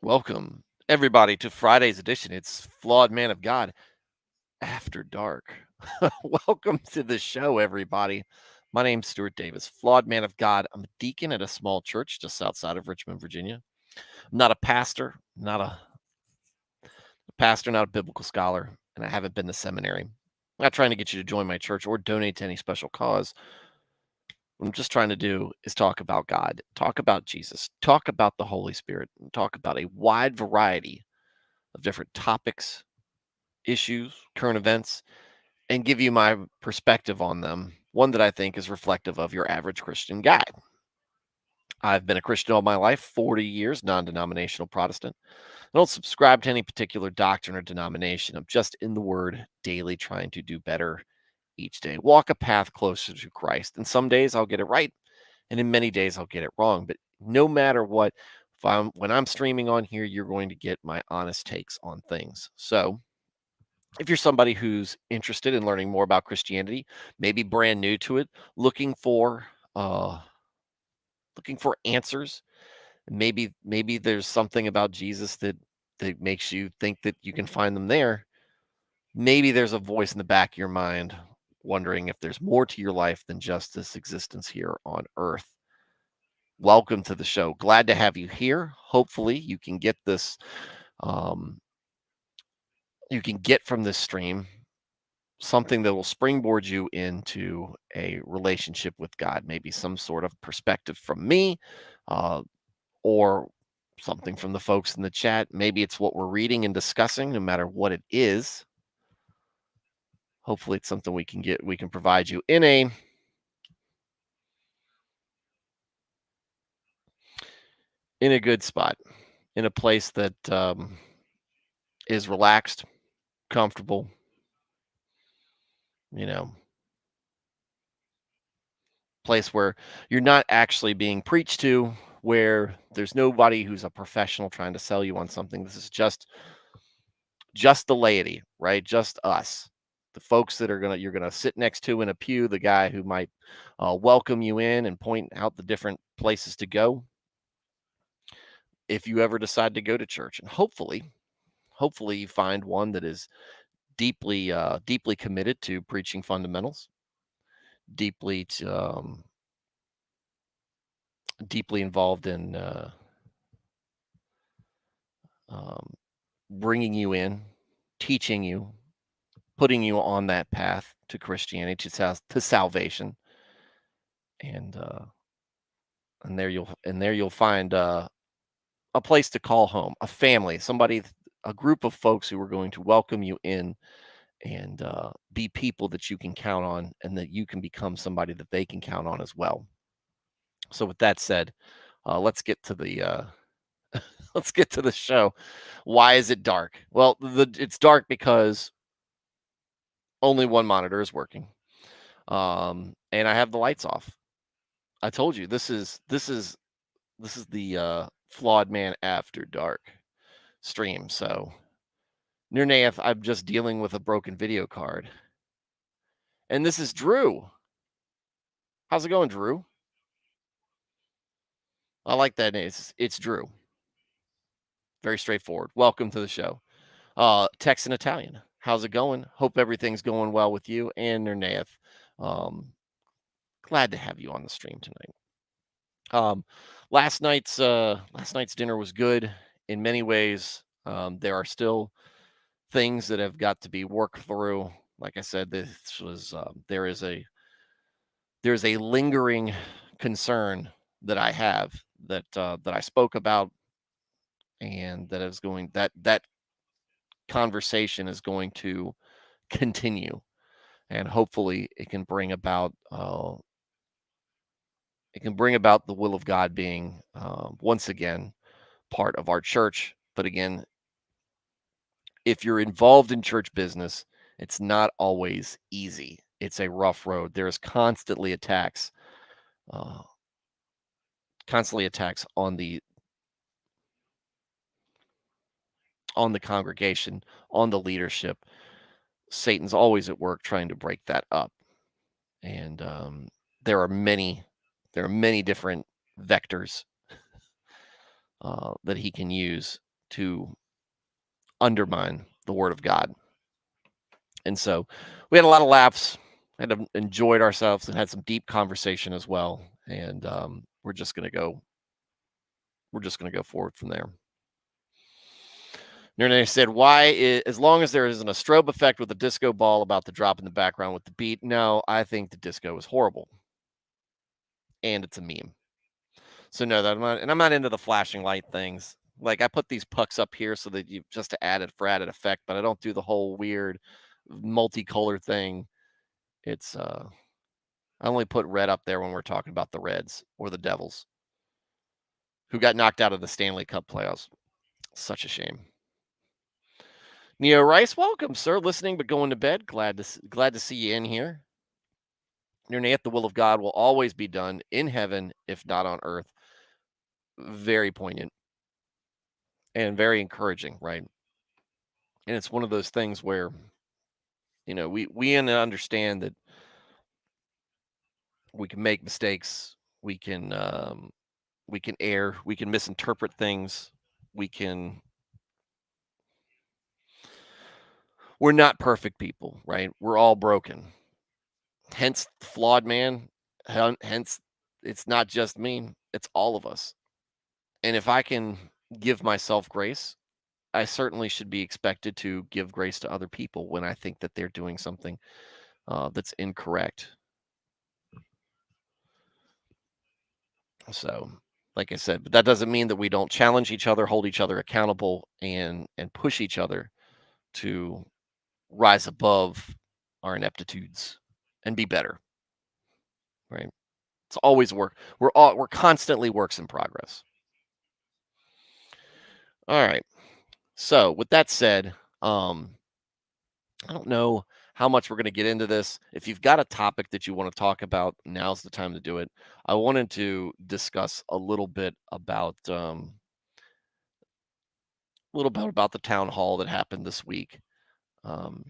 Welcome, everybody, to Friday's edition. It's Flawed Man of God After Dark. Welcome to the show, everybody. My name's Stuart Davis, Flawed Man of God. I'm a deacon at a small church just outside of Richmond, Virginia. I'm not a pastor, not a biblical scholar, and I haven't been to seminary. I'm not trying to get you to join my church or donate to any special cause. What I'm just trying to do is talk about God, talk about Jesus, talk about the Holy Spirit, and talk about a wide variety of different topics, issues, current events, and give you my perspective on them. One that I think is reflective of your average Christian guy. I've been a Christian all my life, 40 years, non denominational Protestant. I don't subscribe to any particular doctrine or denomination. I'm just in the Word daily trying to do better each day. Walk a path closer to Christ. And some days I'll get it right, and in many days I'll get it wrong. But no matter what, when I'm streaming on here, you're going to get my honest takes on things. So if you're somebody who's interested in learning more about Christianity, maybe brand new to it, looking for uh looking for answers, maybe there's something about Jesus that makes you think that you can find them there. Maybe there's a voice in the back of your mind wondering if there's more to your life than just this existence here on earth. Welcome to the show. Glad to have you here. Hopefully you can get this um you can get from this stream something that will springboard you into a relationship with God, maybe some sort of perspective from me, uh, or something from the folks in the chat. Maybe it's what we're reading and discussing, no matter what it is. Hopefully, it's something we can provide you in a good spot, in a place that is relaxed, comfortable, you know, place where you're not actually being preached to, where there's nobody who's a professional trying to sell you on something. This is just the laity, right? Just us, the folks that you're gonna sit next to in a pew, the guy who might welcome you in and point out the different places to go if you ever decide to go to church. And hopefully you find one that is deeply committed to preaching fundamentals, deeply to, deeply involved in um, bringing you in, teaching you, putting you on that path to Christianity, to salvation, and there you'll find a place to call home, a family, a group of folks who are going to welcome you in and be people that you can count on, and that you can become somebody that they can count on as well. So, with that said, let's get to the let's get to the show. Why is it dark? Well, it's dark because only one monitor is working, and I have the lights off. I told you this is the Flawed Man After Dark stream. So, Nirnaeth, I'm just dealing with a broken video card. And this is Drew. How's it going, Drew? I like that name. It's Drew. Very straightforward. Welcome to the show. Texan Italian. How's it going? Hope everything's going well with you and Nirnaeth. Um, glad to have you on the stream tonight. Um, last night's dinner was good in many ways. There are still things that have got to be worked through. Like I said, there's a lingering concern that I have that I spoke about, and that conversation is going to continue, and hopefully it can bring about the will of God being once again part of our church. But again, if you're involved in church business, it's not always easy. It's a rough road. There's uh, constantly attacks on the congregation, on the leadership. Satan's always at work trying to break that up, and there are many there are many different vectors that he can use to undermine the word of God. And so we had a lot of laughs, enjoyed ourselves, and had some deep conversation as well. And we're just gonna go forward from there. Nerne said, as long as there isn't a strobe effect with the disco ball about the drop in the background with the beat, no, I think the disco is horrible. And it's a meme. So no, I'm not into the flashing light things. Like I put these pucks up here so that you just to add it for added effect, but I don't do the whole weird multicolor thing. It's I only put red up there when we're talking about the Reds or the Devils, who got knocked out of the Stanley Cup playoffs. Such a shame. Neo Rice, welcome, sir. Listening but going to bed. Glad to see you in here. Near Nate, the will of God will always be done in heaven, if not on earth. Very poignant and very encouraging, right? And it's one of those things where we understand that we can make mistakes, we can err, we can misinterpret things, we can we're not perfect people, right? We're all broken. Hence flawed man. Hence it's not just me, it's all of us. And if I can give myself grace, I certainly should be expected to give grace to other people when I think that they're doing something that's incorrect. So, like I said, but that doesn't mean that we don't challenge each other, hold each other accountable, and push each other to rise above our ineptitudes and be better. Right? It's always work. We're constantly works in progress. All right. So with that said, I don't know how much we're going to get into this. If you've got a topic that you want to talk about, now's the time to do it. I wanted to discuss a little bit about the town hall that happened this week. Um,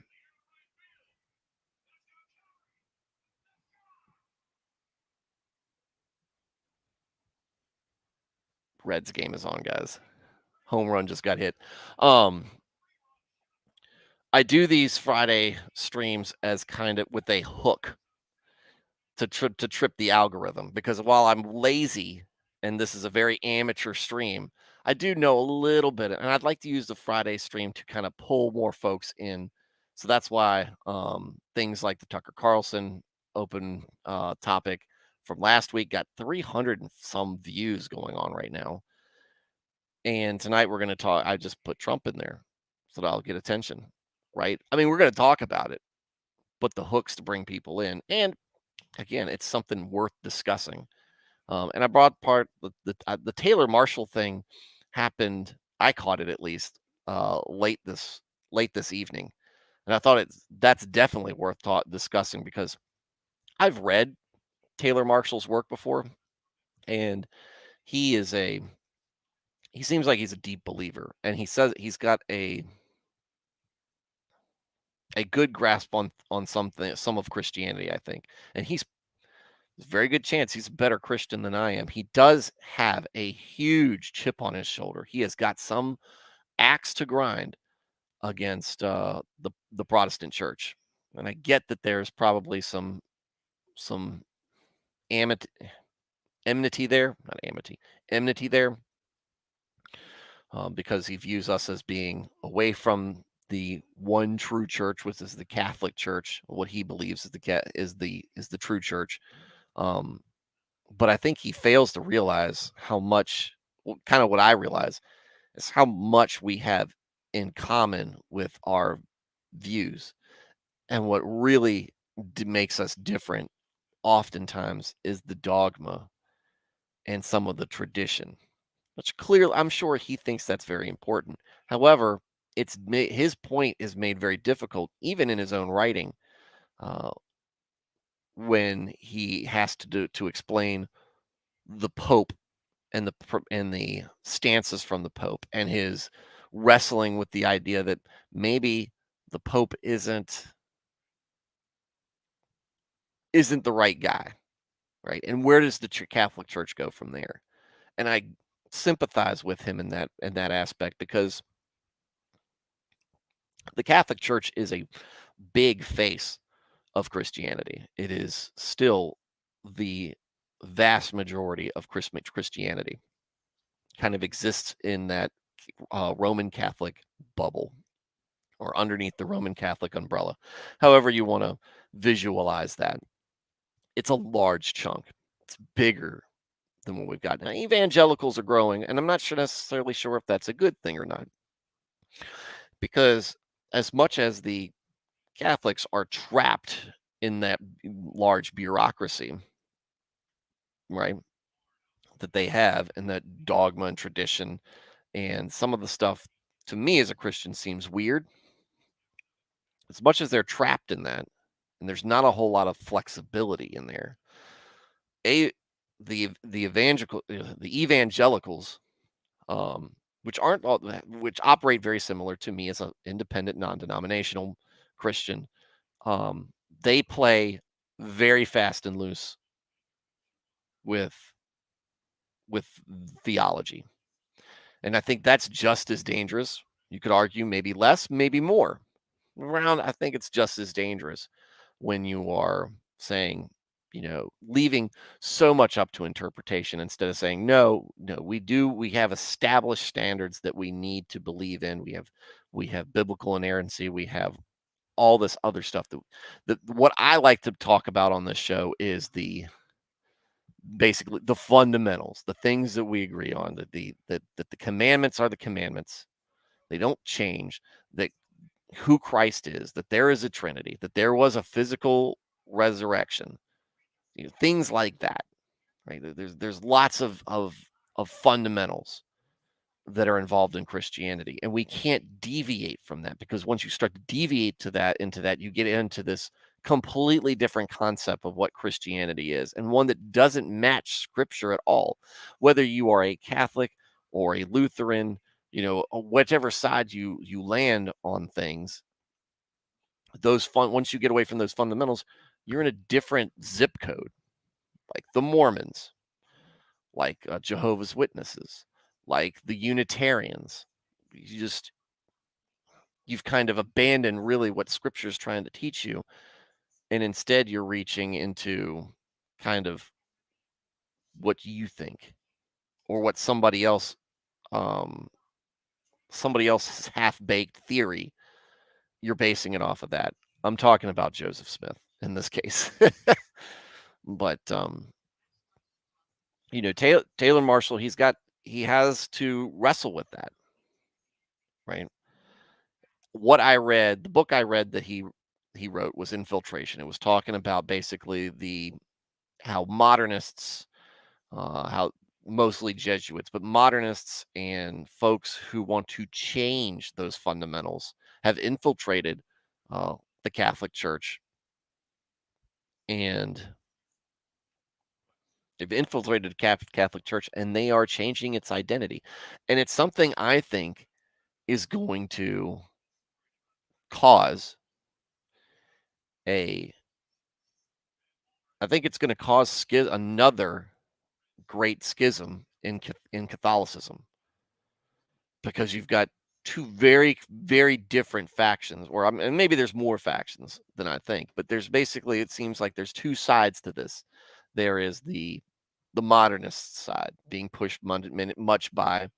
Reds game is on, guys. Home run just got hit. Um, I do these Friday streams as kind of with a hook to trip the algorithm because while I'm lazy and this is a very amateur stream, I do know a little bit, and I'd like to use the Friday stream to kind of pull more folks in. So that's why things like the Tucker Carlson open topic from last week got 300 and some views going on right now. And tonight we're going to talk. I just put Trump in there so that I'll get attention, right? I mean, we're going to talk about it, but the hooks to bring people in. And again, it's something worth discussing. And I brought part the Taylor Marshall thing happened. I caught it at least late this evening, and I thought that's definitely worth discussing because I've read Taylor Marshall's work before, and he is he seems like he's a deep believer, and he says he's got a good grasp on some of Christianity, I think, and there's a very good chance he's a better Christian than I am. He does have a huge chip on his shoulder. He has got some axe to grind against the Protestant church, and I get that there's probably some amity, enmity there, not amity, enmity there, because he views us as being away from the one true church, which is the Catholic Church. What he believes is the true church. Um, but I think he fails to realize how much, kind of what I realize, is how much we have in common with our views. And what really makes us different oftentimes is the dogma and some of the tradition, which clearly I'm sure he thinks that's very important. However, his point is made very difficult, even in his own writing, uh, when he has to explain the Pope and the stances from the Pope and his wrestling with the idea that maybe the Pope isn't the right guy, right? And where does the Catholic Church go from there? And sympathize with him in that aspect because the Catholic Church is a big face of Christianity. It is still the vast majority of Christianity kind of exists in that Roman Catholic bubble or underneath the Roman Catholic umbrella. However, you want to visualize that. It's a large chunk. It's bigger than what we've got now. Evangelicals are growing, and I'm not necessarily sure if that's a good thing or not, because as much as the Catholics are trapped in that large bureaucracy, right, that they have, and that dogma and tradition, and some of the stuff to me as a Christian seems weird. As much as they're trapped in that, and there's not a whole lot of flexibility in there. A the evangelicals, which aren't all which operate very similar to me as an independent, non-denominational Christian, um, they play very fast and loose with with theology, and I think that's just as dangerous. You could argue maybe less, maybe more. Around, I think it's just as dangerous when you are saying, leaving so much up to interpretation instead of saying, no, no, we have established standards that we need to believe in. We have biblical inerrancy. We have all this other stuff that what I like to talk about on this show is basically the fundamentals, the things that we agree on, that the commandments are the commandments. They don't change. That who Christ is, that there is a Trinity, that there was a physical resurrection, things like that, right? There's lots of fundamentals that are involved in Christianity, and we can't deviate from that because once you start to deviate into that, you get into this completely different concept of what Christianity is, and one that doesn't match Scripture at all. Whether you are a Catholic or a Lutheran, whichever side you land on things, once you get away from those fundamentals, you're in a different zip code, like the Mormons, like Jehovah's Witnesses, like the Unitarians. You've kind of abandoned really what Scripture is trying to teach you, and instead you're reaching into kind of what you think or what um, somebody else's half-baked theory. You're basing it off of that. I'm talking about Joseph Smith in this case. But Taylor Marshall, he has to wrestle with that, right? The book I read that he wrote was Infiltration. It was talking about basically the how modernists, how mostly Jesuits, but modernists and folks who want to change those fundamentals have infiltrated uh, the Catholic Church, and they've infiltrated the Catholic Church, and they are changing its identity, and it's something I think is going to cause a I think it's going to cause another great schism in Catholicism because you've got two very very different factions, and maybe there's more factions than I think, but there's basically it seems like there's two sides to this. There is the modernist side being pushed much by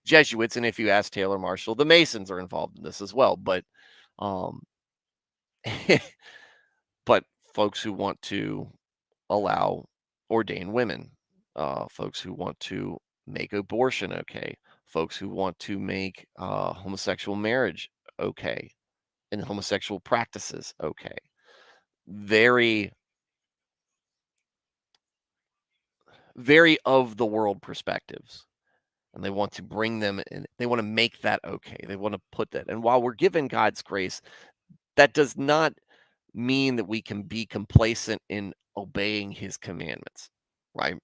Jesuits, and if you ask Taylor Marshall, the Masons are involved in this as well, um, but folks who want to allow ordained women, folks who want to make abortion okay, folks who want to make homosexual marriage okay, and homosexual practices okay. Very, very of the world perspectives. And they want to bring them in, they want to make that okay. They want to put that. And while we're given God's grace, that does not mean that we can be complacent in obeying his commandments, right?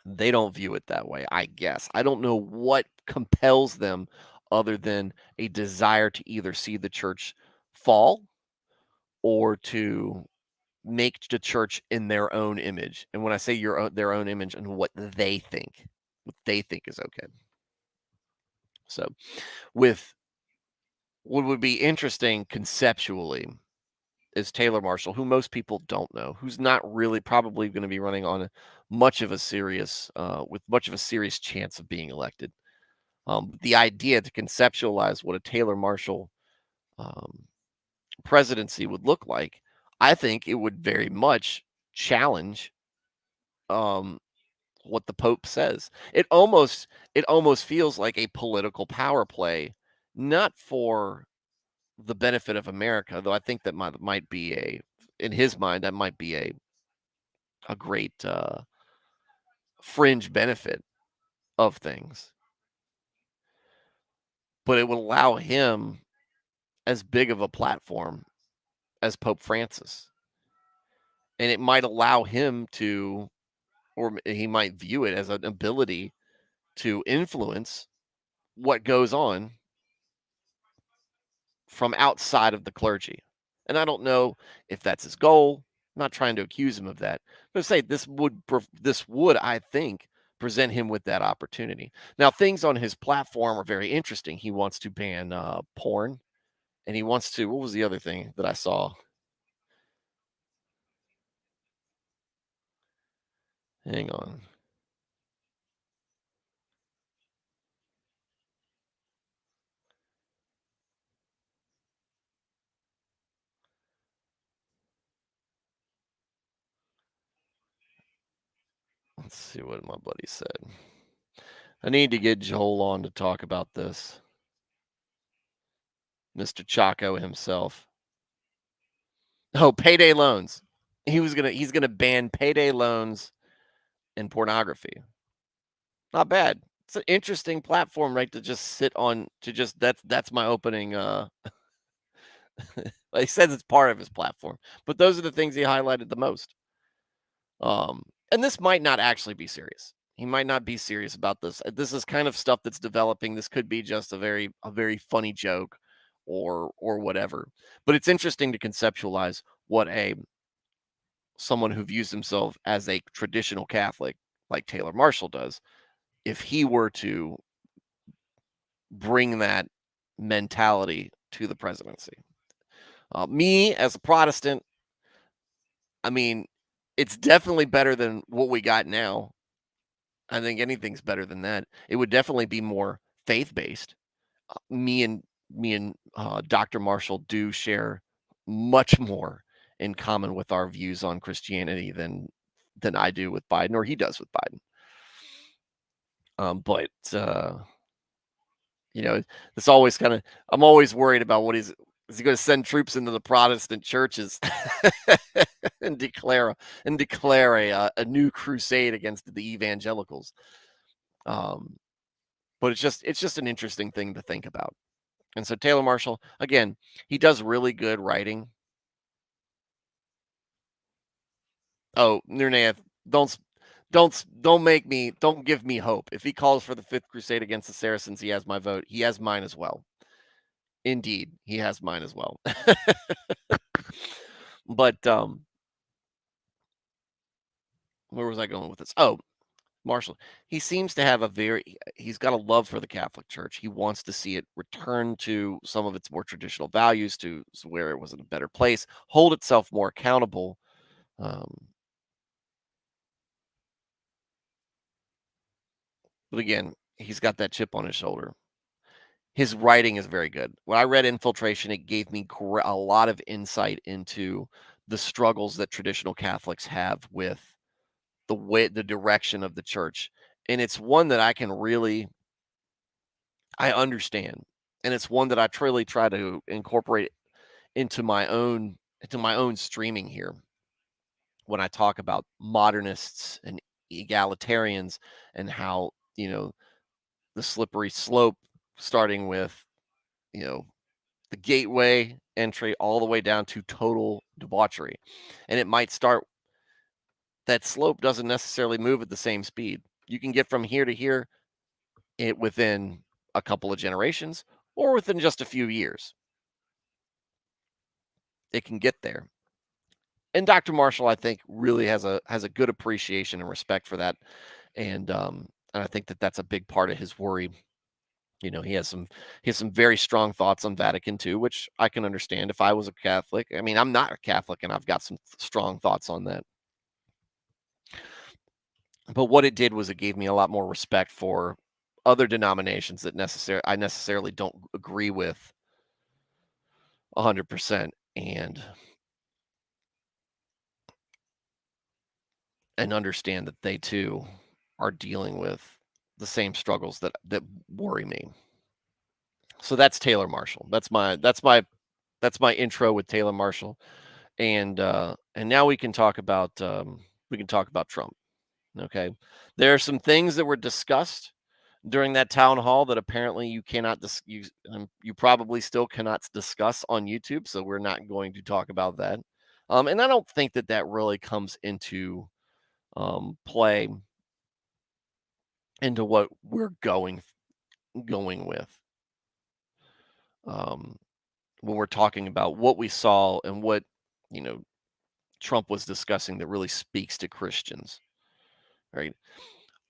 They don't view it that way, I guess. I don't know what compels them other than a desire to either see the church fall or to make the church in their own image. And when I say their own image and what they think. what they think is okay. So, with what would be interesting conceptually is Taylor Marshall, who most people don't know, who's not really probably going to be running on much of a serious, with much of a serious chance of being elected. The idea to conceptualize what a Taylor Marshall um, presidency would look like, I think it would very much challenge um, what the Pope says. It almost feels like a political power play, not for the benefit of America, though I think that might be a in his mind that might be a great fringe benefit of things, but it would allow him as big of a platform as Pope Francis, and it might allow him to, or he might view it as an ability to influence what goes on from outside of the clergy. And I don't know if that's his goal. I'm not trying to accuse him of that, but say this would, I think, present him with that opportunity. Now, things on his platform are very interesting. He wants to ban porn, and he wants to. What was the other thing that I saw? Hang on. Let's see what my buddy said. I need to get Joel on to talk about this. Mr. Chaco himself. Oh, payday loans. He's gonna ban payday loans and pornography. Not bad. It's an interesting platform, right? To just sit on to just that's my opening he says it's part of his platform, but those are the things he highlighted the most. And this might not actually be serious. He might not be serious about this. This is kind of stuff that's developing. This could be just a very funny joke or whatever. But it's interesting to conceptualize what a someone who views himself as a traditional Catholic like Taylor Marshall does, if he were to bring that mentality to the presidency. Me as a Protestant, I mean, it's definitely better than what we got now. I think anything's better than that. It would definitely be more faith based. Me and Dr. Marshall do share much more in common with our views on Christianity than I do with Biden, or he does with Biden. But it's always kind of I'm always worried about what is he going to send troops into the Protestant churches and declare a new crusade against the evangelicals. Um, but it's just an interesting thing to think about. And so Taylor Marshall, again, he does really good writing. Oh, Nirnaeth, don't give me hope. If he calls for the fifth crusade against the Saracens, he has my vote. He has mine as well. Indeed, he has mine as well. But where was I going with this? Oh, Marshall. He seems to have he's got a love for the Catholic Church. He wants to see it return to some of its more traditional values, to where it was in a better place, hold itself more accountable. Um, but again, he's got that chip on his shoulder. His writing is very good. When I read Infiltration, it gave me a lot of insight into the struggles that traditional Catholics have with the direction of the church, and it's one that I understand, and it's one that I truly try to incorporate into my own streaming here when I talk about modernists and egalitarians, and how the slippery slope, starting with you know the gateway entry all the way down to total debauchery. And it might start that slope doesn't necessarily move at the same speed. You can get from here to here within a couple of generations, or within just a few years. It can get there. And Dr. Marshall, I think, really has a good appreciation and respect for that. And and I think that that's a big part of his worry. He has some very strong thoughts on Vatican II, which I can understand if I was a Catholic. I mean, I'm not a Catholic, and I've got some strong thoughts on that. But what it did was it gave me a lot more respect for other denominations that I necessarily don't agree with 100%, and understand that they too are dealing with the same struggles that worry me. So that's Taylor Marshall. That's my intro with Taylor Marshall. And now we can talk about Trump. Okay. There are some things that were discussed during that town hall that apparently you cannot you probably still cannot discuss on YouTube, so we're not going to talk about that. And I don't think that that really comes into play into what we're going with um, when we're talking about what we saw and what you know Trump was discussing that really speaks to Christians, right?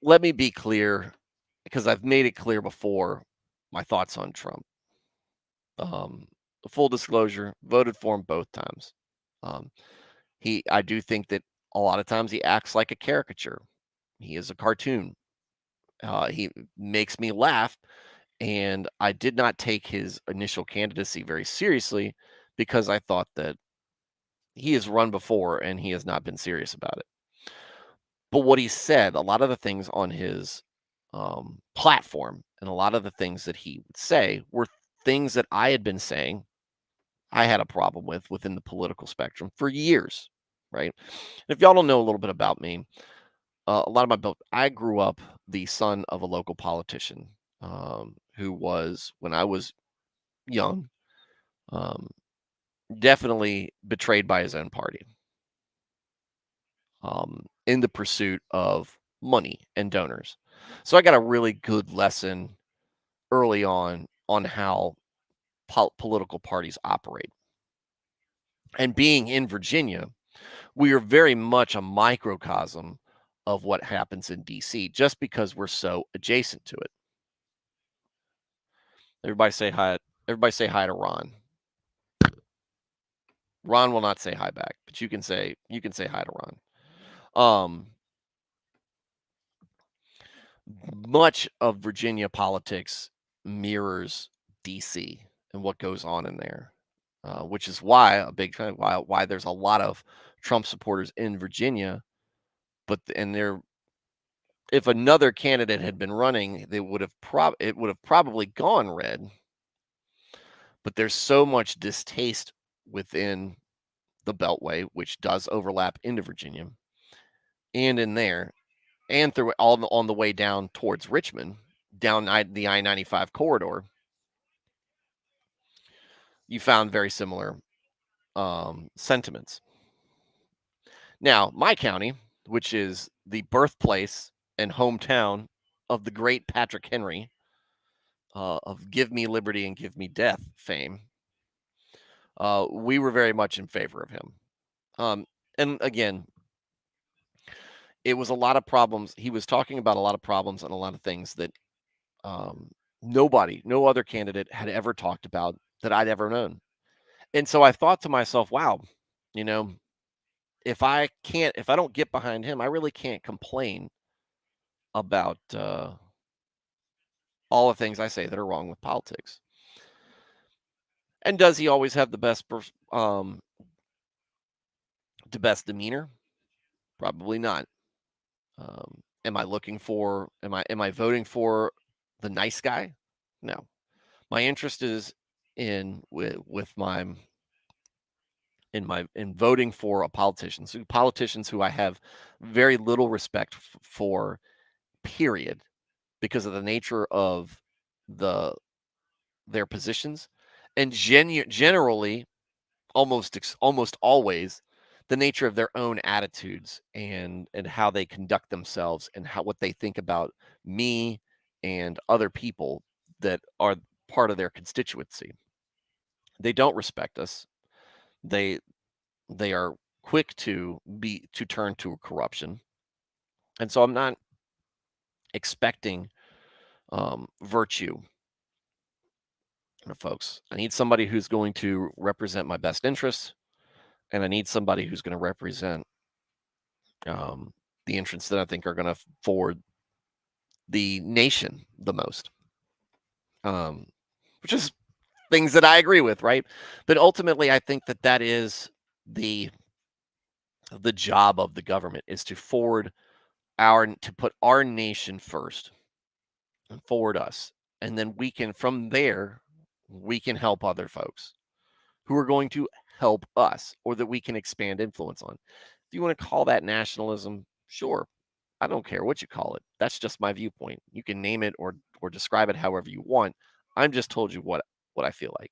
Let me be clear because I've made it clear before my thoughts on Trump. Um, Full disclosure, voted for him both times. Um, I do think that a lot of times he acts like a caricature. He is a cartoon. He makes me laugh, and I did not take his initial candidacy very seriously because I thought that he has run before and he has not been serious about it. But what he said, a lot of the things on his platform and a lot of the things that he would say were things that I had been saying I had a problem with within the political spectrum for years, right? If y'all don't know a little bit about me, a lot of I grew up the son of a local politician who was, when I was young, um, definitely betrayed by his own party in the pursuit of money and donors. So I got a really good lesson early on how political parties operate. And being in Virginia, we are very much a microcosm of what happens in DC just because we're so adjacent to it. Everybody say hi. Everybody say hi to Ron. Ron will not say hi back, but you can say hi to Ron. Um, Much of Virginia politics mirrors DC and what goes on in there, which is why a big fan why there's a lot of Trump supporters in Virginia. But and they're if another candidate had been running, it would have probably gone red. But there's so much distaste within the Beltway, which does overlap into Virginia, and in there, and through on the way down towards Richmond, down the I-95 corridor, you found very similar sentiments. Now, my county, which is the birthplace and hometown of the great Patrick Henry, of "Give me liberty and give me death" fame, we were very much in favor of him. And again, it was a lot of problems. He was talking about a lot of problems and a lot of things that um, no other candidate had ever talked about that I'd ever known. And so I thought to myself, wow, you know, if I don't get behind him, I really can't complain about all the things I say that are wrong with politics. And does he always have the best demeanor? Probably not. Am I voting for the nice guy? No. My interest is with my in voting for a politicians who I have very little respect for, period, because of the nature of the their positions, and generally, almost always, the nature of their own attitudes and how they conduct themselves and what they think about me and other people that are part of their constituency. They don't respect us. They they are quick to turn to corruption. And so expecting virtue folks. I need somebody who's going to represent my best interests, and I need somebody who's going to represent um, the interests that I think are going to forward the nation the most, um, which is things that I agree with, right? But ultimately, I think that that is the the job of the government is to forward our to put our nation first and forward us, and then we can from there we can help other folks who are going to help us or that we can expand influence on. If you want to call that nationalism, sure. I don't care what you call it. That's just my viewpoint. You can name it or describe it however you want. I'm just told you what I feel like.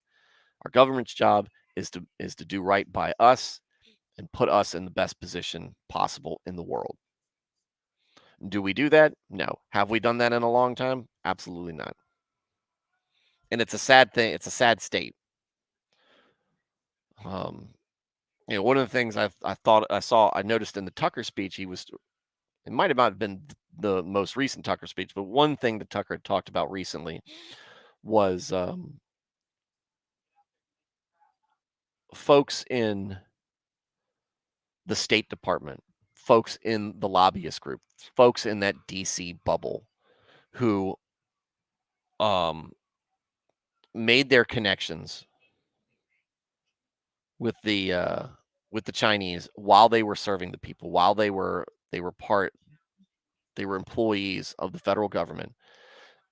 Our government's job is to do right by us and put us in the best position possible in the world. Do we do that? No. Have we done that in a long time? Absolutely not. And it's a sad thing. It's a sad state. Um, one of the things I thought I noticed in the Tucker speech, it might have not been the most recent Tucker speech, but one thing that Tucker had talked about recently was folks in the State Department, folks in the lobbyist group, folks in that DC bubble who um, made their connections with the Chinese while they were serving the people, while they were employees of the federal government,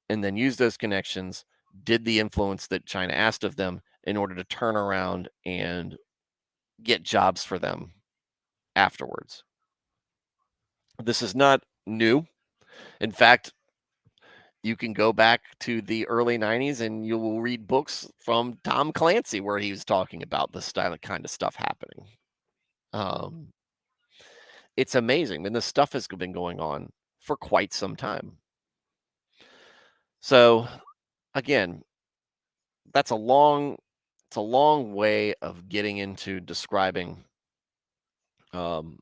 and then used those connections, did the influence that China asked of them in order to turn around and get jobs for them afterwards. This is not new. In fact, you can go back to the early 90s and you will read books from Tom Clancy where he was talking about this style of kind of stuff happening. Um, it's amazing. And this stuff has been going on for quite some time. So again, that's a long way of getting into describing um,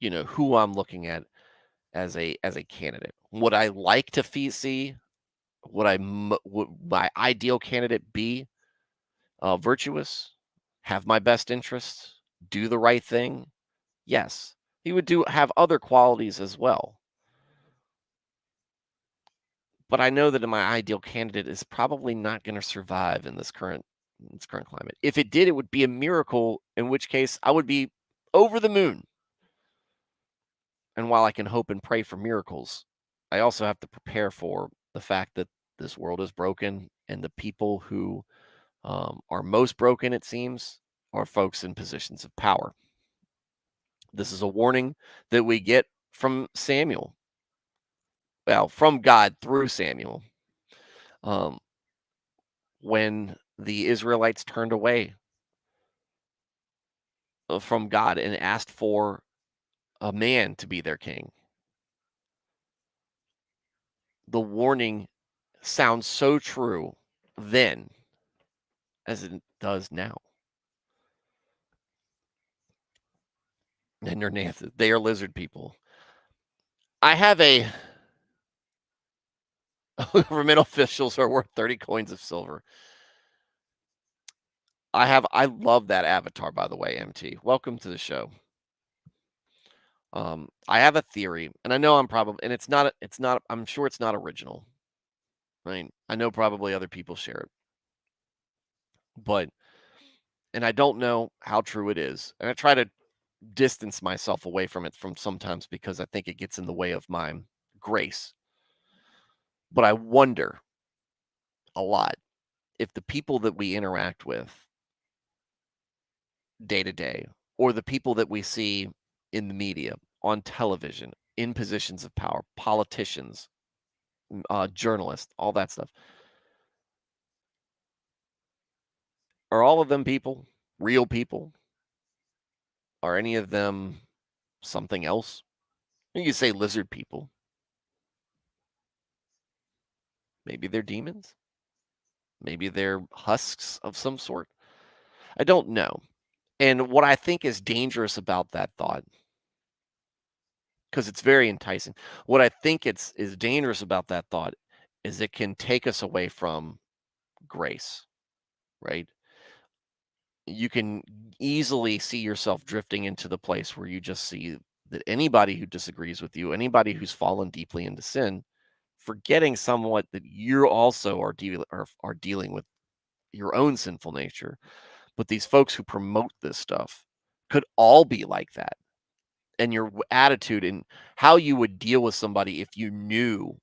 who I'm looking at as a candidate. Would I like to see would my ideal candidate be virtuous, have my best interests, do the right thing? Yes. He would do have other qualities as well. But I know that my ideal candidate is probably not going to survive in this current climate. If it did, it would be a miracle, in which case I would be over the moon. And while I can hope and pray for miracles, I also have to prepare for the fact that this world is broken and the people who are most broken, it seems, are folks in positions of power. This is a warning that we get from Samuel, well, from God through Samuel, um, when the Israelites turned away from God and asked for a man to be their king. The warning sounds so true then as it does now. And they are lizard people. I have a government officials are worth 30 coins of silver. I love that avatar, by the way, MT. Welcome to the show. I have a theory, and I know I'm probably, and it's not, I'm sure it's not original. I mean, I know probably other people share it, but, and I don't know how true it is. And I try to distance myself away from it from sometimes because I think it gets in the way of my grace. But I wonder a lot if the people that we interact with day to day, or the people that we see in the media, on television, in positions of power, politicians, journalists, all that stuff, are all of them people, real people? Are any of them something else? You could say lizard people. Maybe they're demons. Maybe they're husks of some sort. I don't know. And what I think is dangerous about that thought because it's very enticing. What I think it's is dangerous about that thought is it can take us away from grace, right? You can easily see yourself drifting into the place where you just see that anybody who disagrees with you, anybody who's fallen deeply into sin, forgetting somewhat that you also are dealing with your own sinful nature. But these folks who promote this stuff could all be like that. And your attitude and how you would deal with somebody if you knew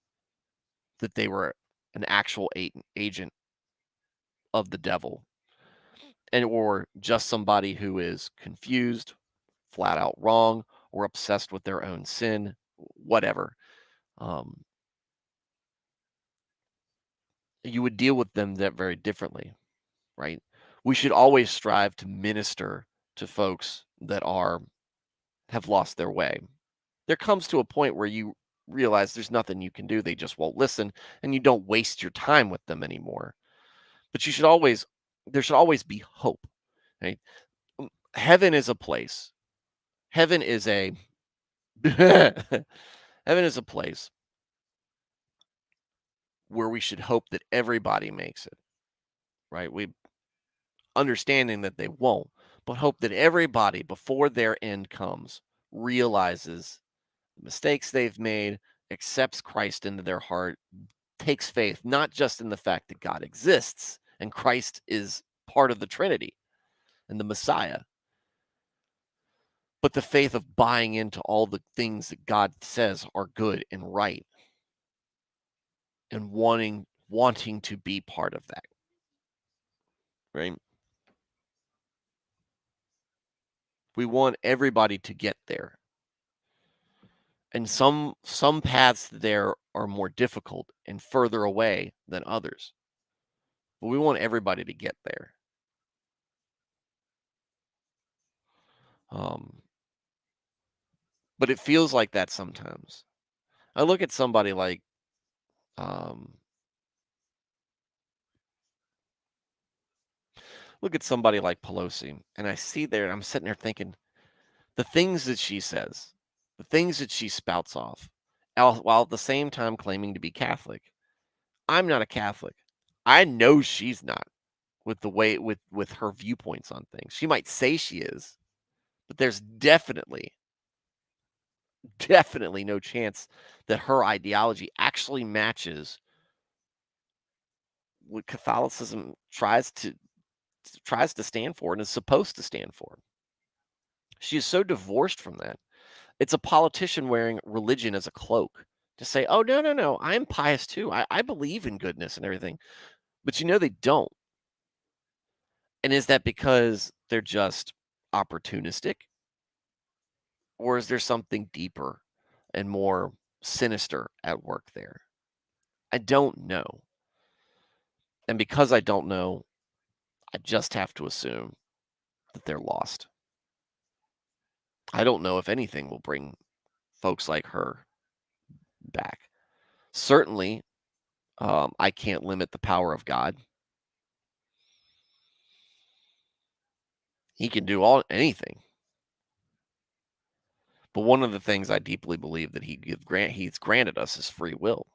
that they were an actual agent of the devil, and or just somebody who is confused, flat out wrong, or obsessed with their own sin, whatever. Um, you would deal with them that very differently, right? We should always strive to minister to folks that are have lost their way. There comes to a point where you realize there's nothing you can do. They just won't listen, and you don't waste your time with them anymore. But you should always there should always be hope, right? Heaven is a place. Heaven is a heaven is a place where we should hope that everybody makes it, right? We understanding that they won't, but hope that everybody before their end comes realizes the mistakes they've made, accepts Christ into their heart, takes faith not just in the fact that God exists and Christ is part of the Trinity and the Messiah, but the faith of buying into all the things that God says are good and right and wanting to be part of that, right? We want everybody to get there. And some paths there are more difficult and further away than others. But we want everybody to get there. Um, but it feels like that sometimes. I look at somebody like um, Pelosi, and I see there, and I'm sitting there thinking the things that she says, the things that she spouts off, while at the same time claiming to be Catholic. I'm not a Catholic. I know she's not with the way with her viewpoints on things. She might say she is, but there's definitely no chance that her ideology actually matches what Catholicism tries to stand for and is supposed to stand for. She is so divorced from that. It's a politician wearing religion as a cloak to say, "Oh, no, no, no, I'm pious too. I believe in goodness and everything." But they don't. And is that because they're just opportunistic? Or is there something deeper and more sinister at work there? I don't know. And because I don't know, I just have to assume that they're lost. I don't know if anything will bring folks like her back. Certainly, I can't limit the power of God. He can do anything. But one of the things I deeply believe that he's granted us is free will.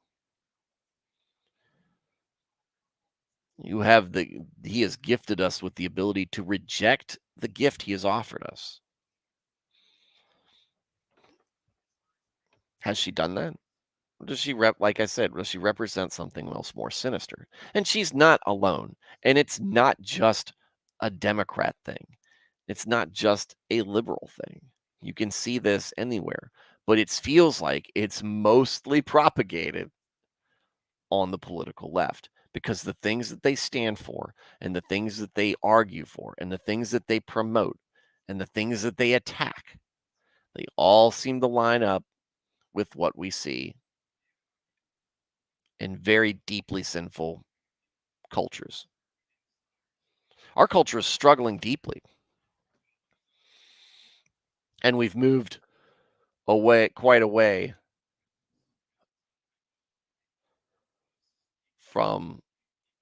He has gifted us with the ability to reject the gift he has offered us. Has she done that? Does she like I said, does she represent something else more sinister? And she's not alone. And it's not just a Democrat thing. It's not just a liberal thing. You can see this anywhere, but it feels like it's mostly propagated on the political left because the things that they stand for and the things that they argue for and the things that they promote and the things that they attack, they all seem to line up with what we see in very deeply sinful cultures. Our culture is struggling deeply, and we've moved quite away from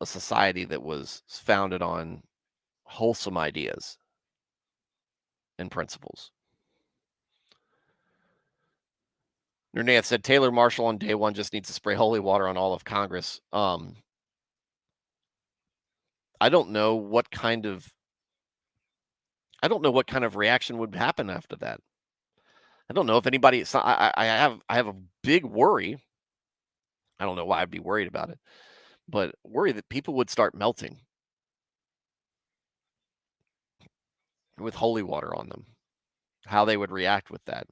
a society that was founded on wholesome ideas and principles. Nernath said Taylor Marshall on day one just needs to spray holy water on all of Congress. I don't know what kind of reaction would happen after that. I don't know if anybody. So I have a big worry. I don't know why I'd be worried about it, but worry that people would start melting with holy water on them. How they would react with that,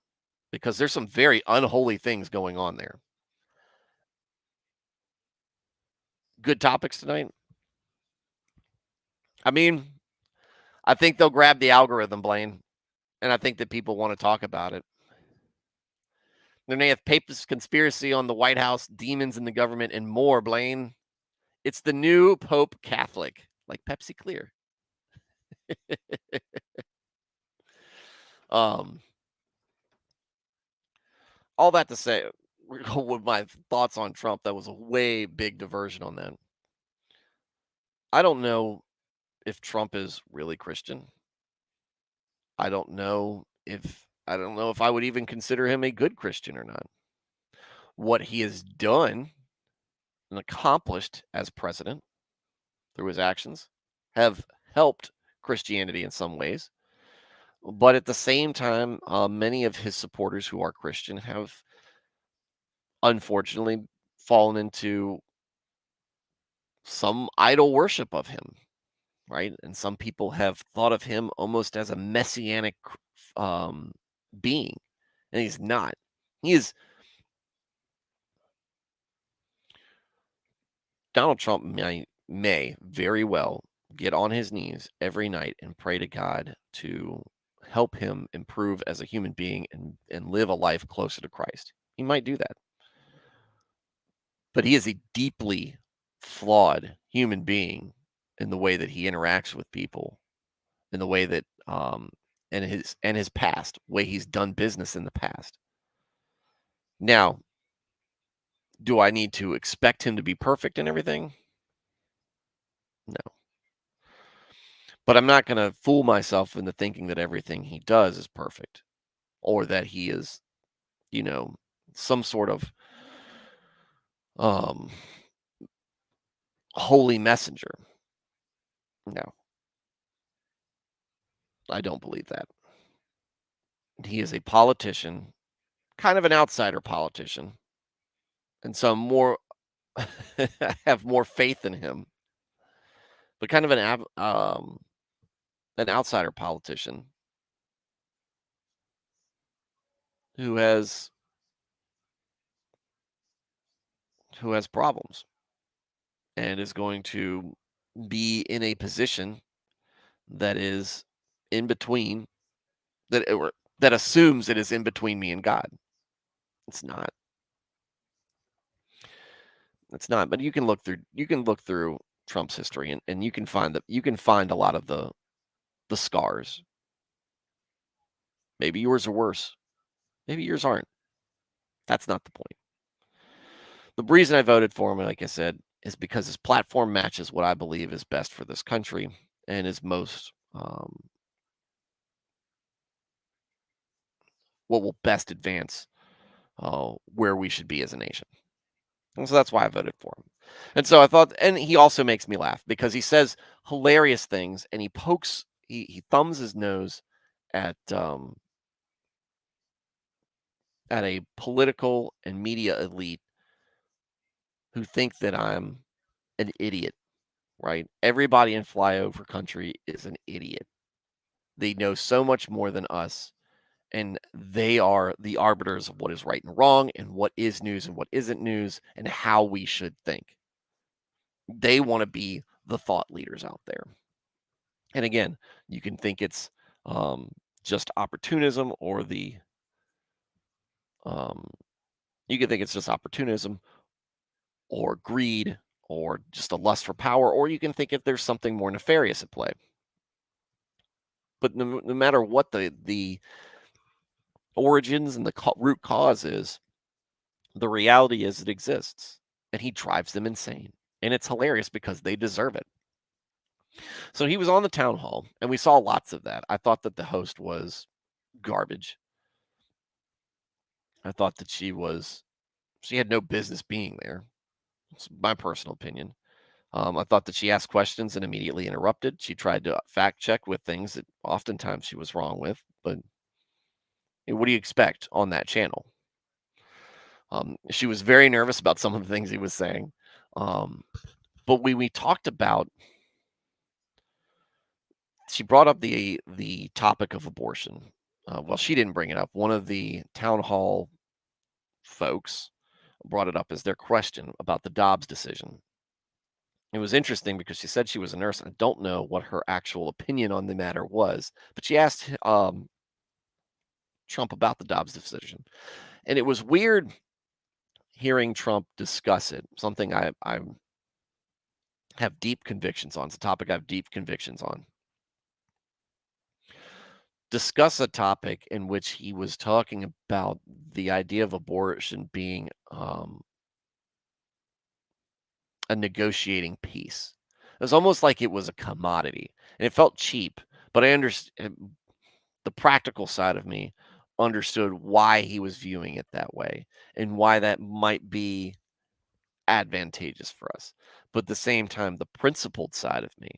because there's some very unholy things going on there. Good topics tonight. I mean, I think they'll grab the algorithm, Blaine, and I think that people want to talk about it. Then they have papist conspiracy on the White House, demons in the government, and more, Blaine. It's the new Pope Catholic, like Pepsi Clear. um, all that to say, with my thoughts on Trump, that was a way big diversion on that. I don't know if Trump is really Christian. I don't know if I would even consider him a good Christian or not. What he has done and accomplished as president through his actions have helped Christianity in some ways. But at the same time, many of his supporters who are Christian have unfortunately fallen into some idol worship of him, right? And some people have thought of him almost as a messianic um, being, and he's not. He is Donald Trump may very well get on his knees every night and pray to God to help him improve as a human being and live a life closer to Christ. He might do that. But he is a deeply flawed human being in the way that he interacts with people, in the way that and his past, way he's done business in the past. Now, do I need to expect him to be perfect in everything? No. But I'm not going to fool myself into thinking that everything he does is perfect or that he is, you know, some sort of um, holy messenger. No, I don't believe that. He is a politician, kind of an outsider politician. And so I'm more, I have more faith in him, but kind of an outsider politician who has problems and is going to be in a position that is in between that assumes it is in between me and God. It's not. It's not. But you can look through Trump's history and you can find a lot of the scars. Maybe yours are worse. Maybe yours aren't. That's not the point. The reason I voted for him, like I said, is because his platform matches what I believe is best for this country and is most what will best advance where we should be as a nation. And so that's why I voted for him. And so I thought, and he also makes me laugh because he says hilarious things and he thumbs his nose at a political and media elite who think that I'm an idiot, right? Everybody in flyover country is an idiot. They know so much more than us, and they are the arbiters of what is right and wrong, and what is news and what isn't news, and how we should think. They want to be the thought leaders out there. And again, you can think it's um, just opportunism, or um, you can think it's just opportunism or greed or just a lust for power, or you can think if there's something more nefarious at play. But no matter what the origins and the root cause is, the reality is it exists, and he drives them insane. And it's hilarious because they deserve it. So he was on the town hall, and we saw lots of that. I thought that the host was garbage. I thought that she had no business being there. It's my personal opinion. I thought that she asked questions and immediately interrupted. She tried to fact check with things that oftentimes she was wrong with. But what do you expect on that channel? She was very nervous about some of the things he was saying. Um, but we talked about, she brought up the topic of abortion. Well, she didn't bring it up. One of the town hall folks brought it up as their question about the Dobbs decision. It was interesting because she said she was a nurse. I don't know what her actual opinion on the matter was, but she asked Trump about the Dobbs decision. And it was weird hearing Trump discuss it, something I have deep convictions on. It's a topic I have deep convictions on. Discuss a topic in which he was talking about the idea of abortion being a negotiating piece. It was almost like it was a commodity, and it felt cheap. But I understand the practical side of me understood why he was viewing it that way and why that might be advantageous for us. But at the same time, the principled side of me,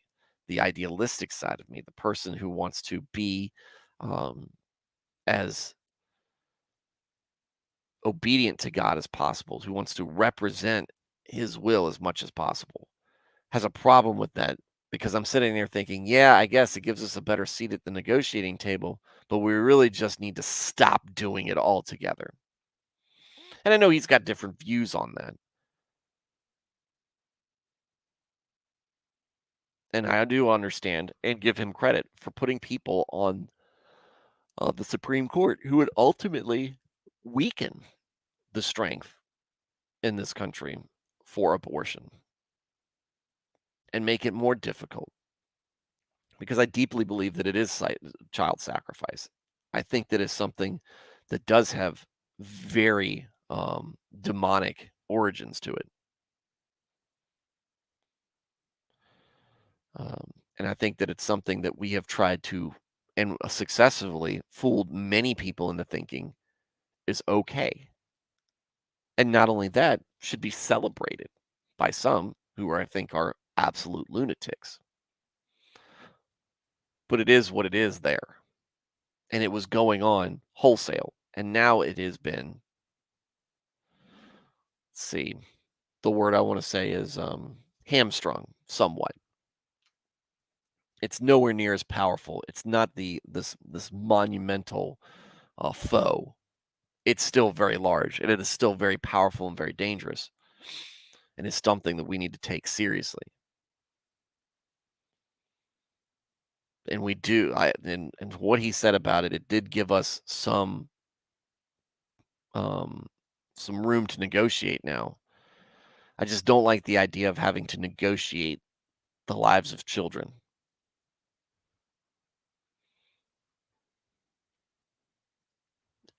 the idealistic side of me, the person who wants to be um, as obedient to God as possible, who wants to represent his will as much as possible, has a problem with that because I'm sitting there thinking, yeah, I guess it gives us a better seat at the negotiating table, but we really just need to stop doing it altogether. And I know he's got different views on that. And I do understand and give him credit for putting people on the Supreme Court who would ultimately weaken the strength in this country for abortion and make it more difficult because I deeply believe that it is child sacrifice. I think that is something that does have very demonic origins to it. And I think that it's something that we have tried to and successfully fooled many people into thinking is okay. And not only that, should be celebrated by some who I think are absolute lunatics. But it is what it is there. And it was going on wholesale. And now it has been, let's see, the word I want to say is hamstrung somewhat. It's nowhere near as powerful. It's not this monumental foe. It's still very large and it is still very powerful and very dangerous. And it's something that we need to take seriously. And we do. And what he said about it, it did give us um some room to negotiate now. I just don't like the idea of having to negotiate the lives of children.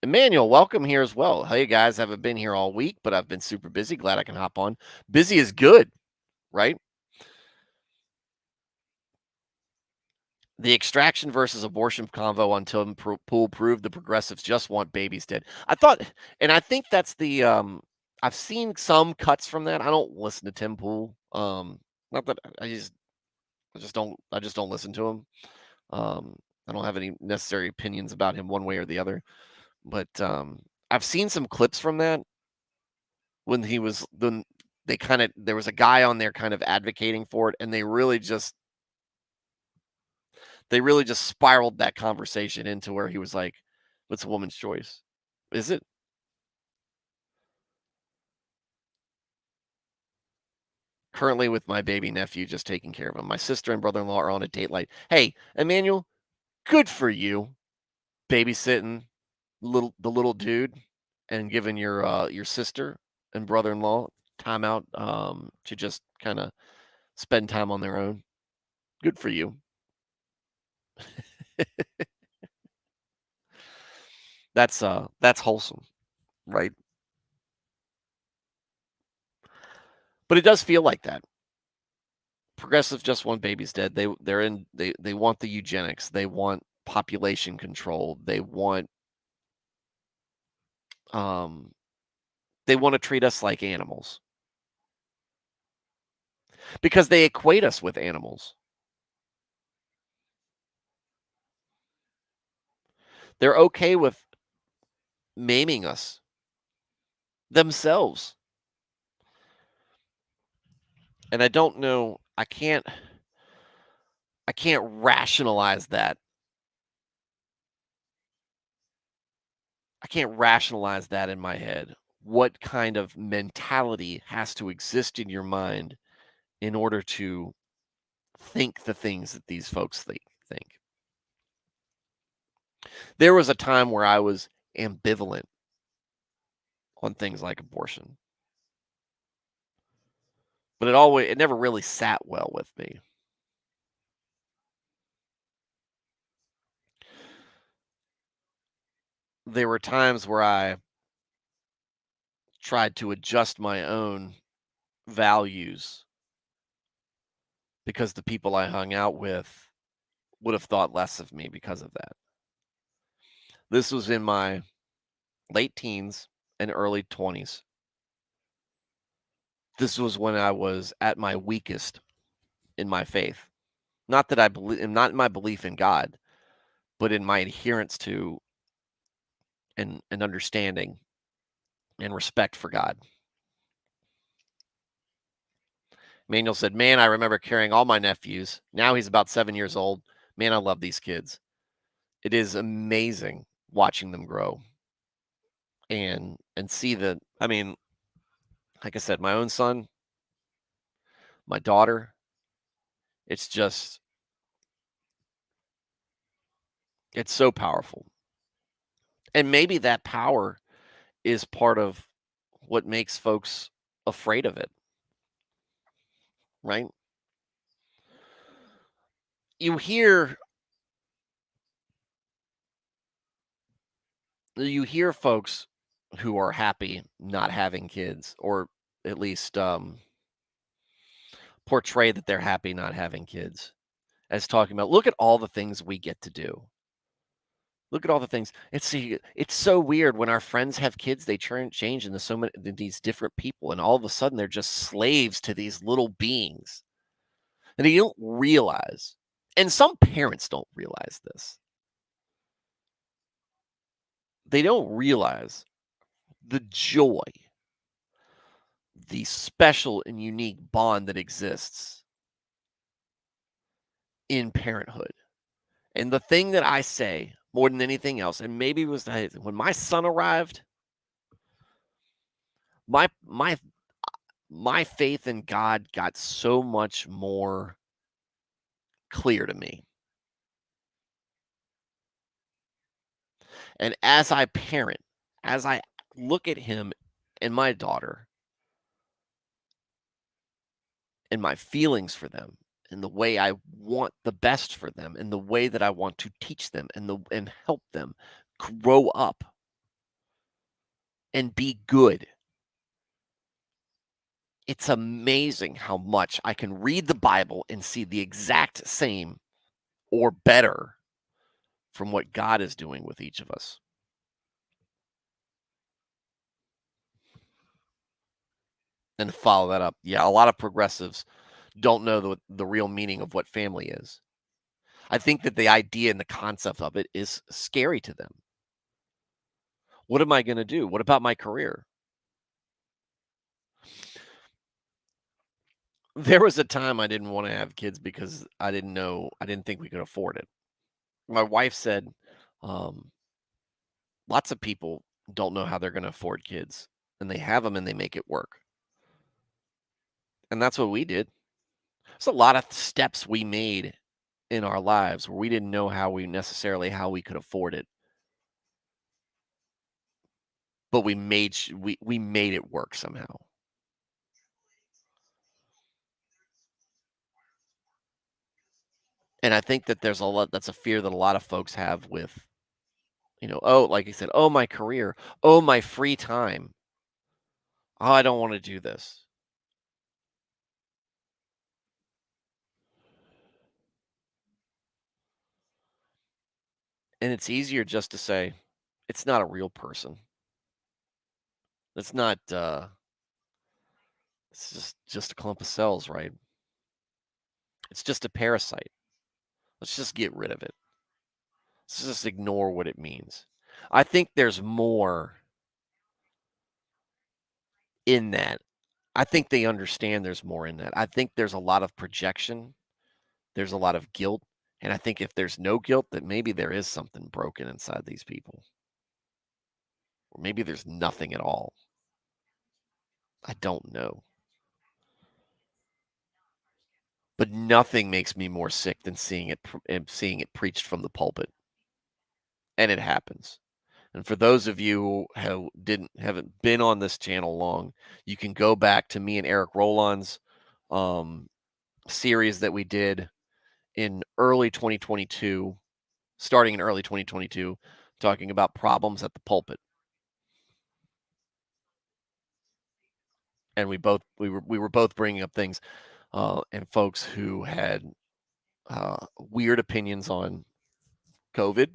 Emmanuel, welcome here as well. Hey guys, haven't been here all week, but I've been super busy. Glad I can hop on. Busy is good, right? The extraction versus abortion convo on Tim Pool proved the progressives just want babies dead. I thought, and I think that's the I've seen some cuts from that. I don't listen to Tim Pool. Not that I just don't listen to him. I don't have any necessary opinions about him one way or the other. But I've seen some clips from that when he was then they kind of there was a guy on there kind of advocating for it, and they really just spiraled that conversation into where he was like, "What's a woman's choice? Is it currently with my baby nephew just taking care of him? My sister and brother-in-law are on a date night. Hey, Emmanuel, good for you, babysitting the little dude and giving your sister and brother-in-law time out to just kind of spend time on their own. Good for you. That's wholesome, right? But it does feel like that. Progressives just want babies dead. They want the eugenics. They want population control. They want Um, they wanna treat us like animals because they equate us with animals. They're okay with maiming us themselves, and I don't know I can't rationalize that. I can't rationalize that in my head. What kind of mentality has to exist in your mind in order to think the things that these folks think? There was a time where I was ambivalent on things like abortion, but it never really sat well with me. There were times where I tried to adjust my own values because the people I hung out with would have thought less of me because of that. This was in my late teens and early 20s. This was when I was at my weakest in my faith. Not that I believe, not in my belief in God, but in my adherence to and understanding and respect for God. Manuel said, "Man, I remember carrying all my nephews. Now he's about 7 years old. Man, I love these kids. It is amazing watching them grow and see the. I mean, like I said, my own son, my daughter. It's just, it's so powerful, and maybe that power is part of what makes folks afraid of it, right? You hear folks who are happy not having kids, or at least portray that they're happy not having kids, as talking about, look at all the things we get to do. Look at all the things. It's so weird when our friends have kids, they change into so many these different people, and all of a sudden they're just slaves to these little beings. And they don't realize, and some parents don't realize this. They don't realize the joy, the special and unique bond that exists in parenthood. And the thing that I say more than anything else, and maybe it was when my son arrived, my my faith in God got so much more clear to me. And as I parent, as I look at him and my daughter and my feelings for them and the way I want the best for them and the way that I want to teach them and help them grow up and be good. It's amazing how much I can read the Bible and see the exact same or better from what God is doing with each of us. And to follow that up, yeah, a lot of progressives don't know the real meaning of what family is. I think that the idea and the concept of it is scary to them. What am I going to do? What about my career? There was a time I didn't want to have kids because I didn't think we could afford it. My wife said, um, lots of people don't know how they're going to afford kids, and they have them and they make it work. And that's what we did. It's a lot of steps we made in our lives where we didn't know how we could afford it, but we made it work somehow. And I think that there's a lot that's a fear that a lot of folks have with, oh, like you said, oh, my career, oh, my free time. Oh, I don't want to do this. And it's easier just to say, it's not a real person. It's not, it's just a clump of cells, right? It's just a parasite. Let's just get rid of it. Let's just ignore what it means. I think there's more in that. I think they understand there's more in that. I think there's a lot of projection, there's a lot of guilt, and I think if there's no guilt, that maybe there is something broken inside these people, or maybe there's nothing at all. I don't know. But nothing makes me more sick than seeing it preached from the pulpit, and it happens. And for those of you who haven't been on this channel long, you can go back to me and Eric Rollon's um, series that we did in early 2022, starting in early 2022, talking about problems at the pulpit. And we were both bringing up things and folks who had weird opinions on COVID,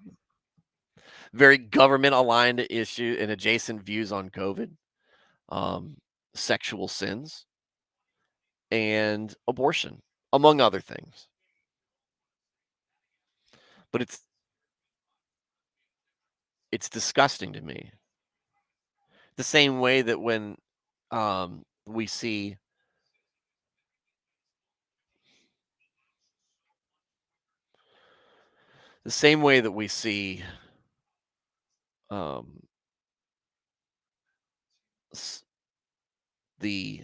very government aligned issue and adjacent views on COVID, um, sexual sins, and abortion, among other things. But it's disgusting to me. The same way that when we see the same way that we see um, s- the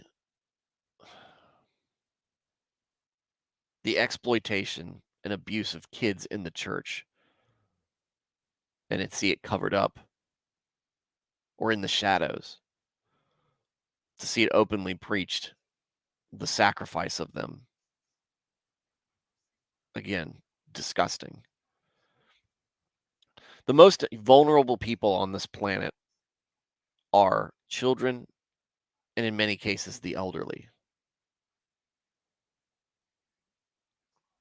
the exploitation and abuse of kids in the church, and see it covered up or in the shadows, to see it openly preached, the sacrifice of them, again, disgusting. The most vulnerable people on this planet are children and, in many cases, the elderly.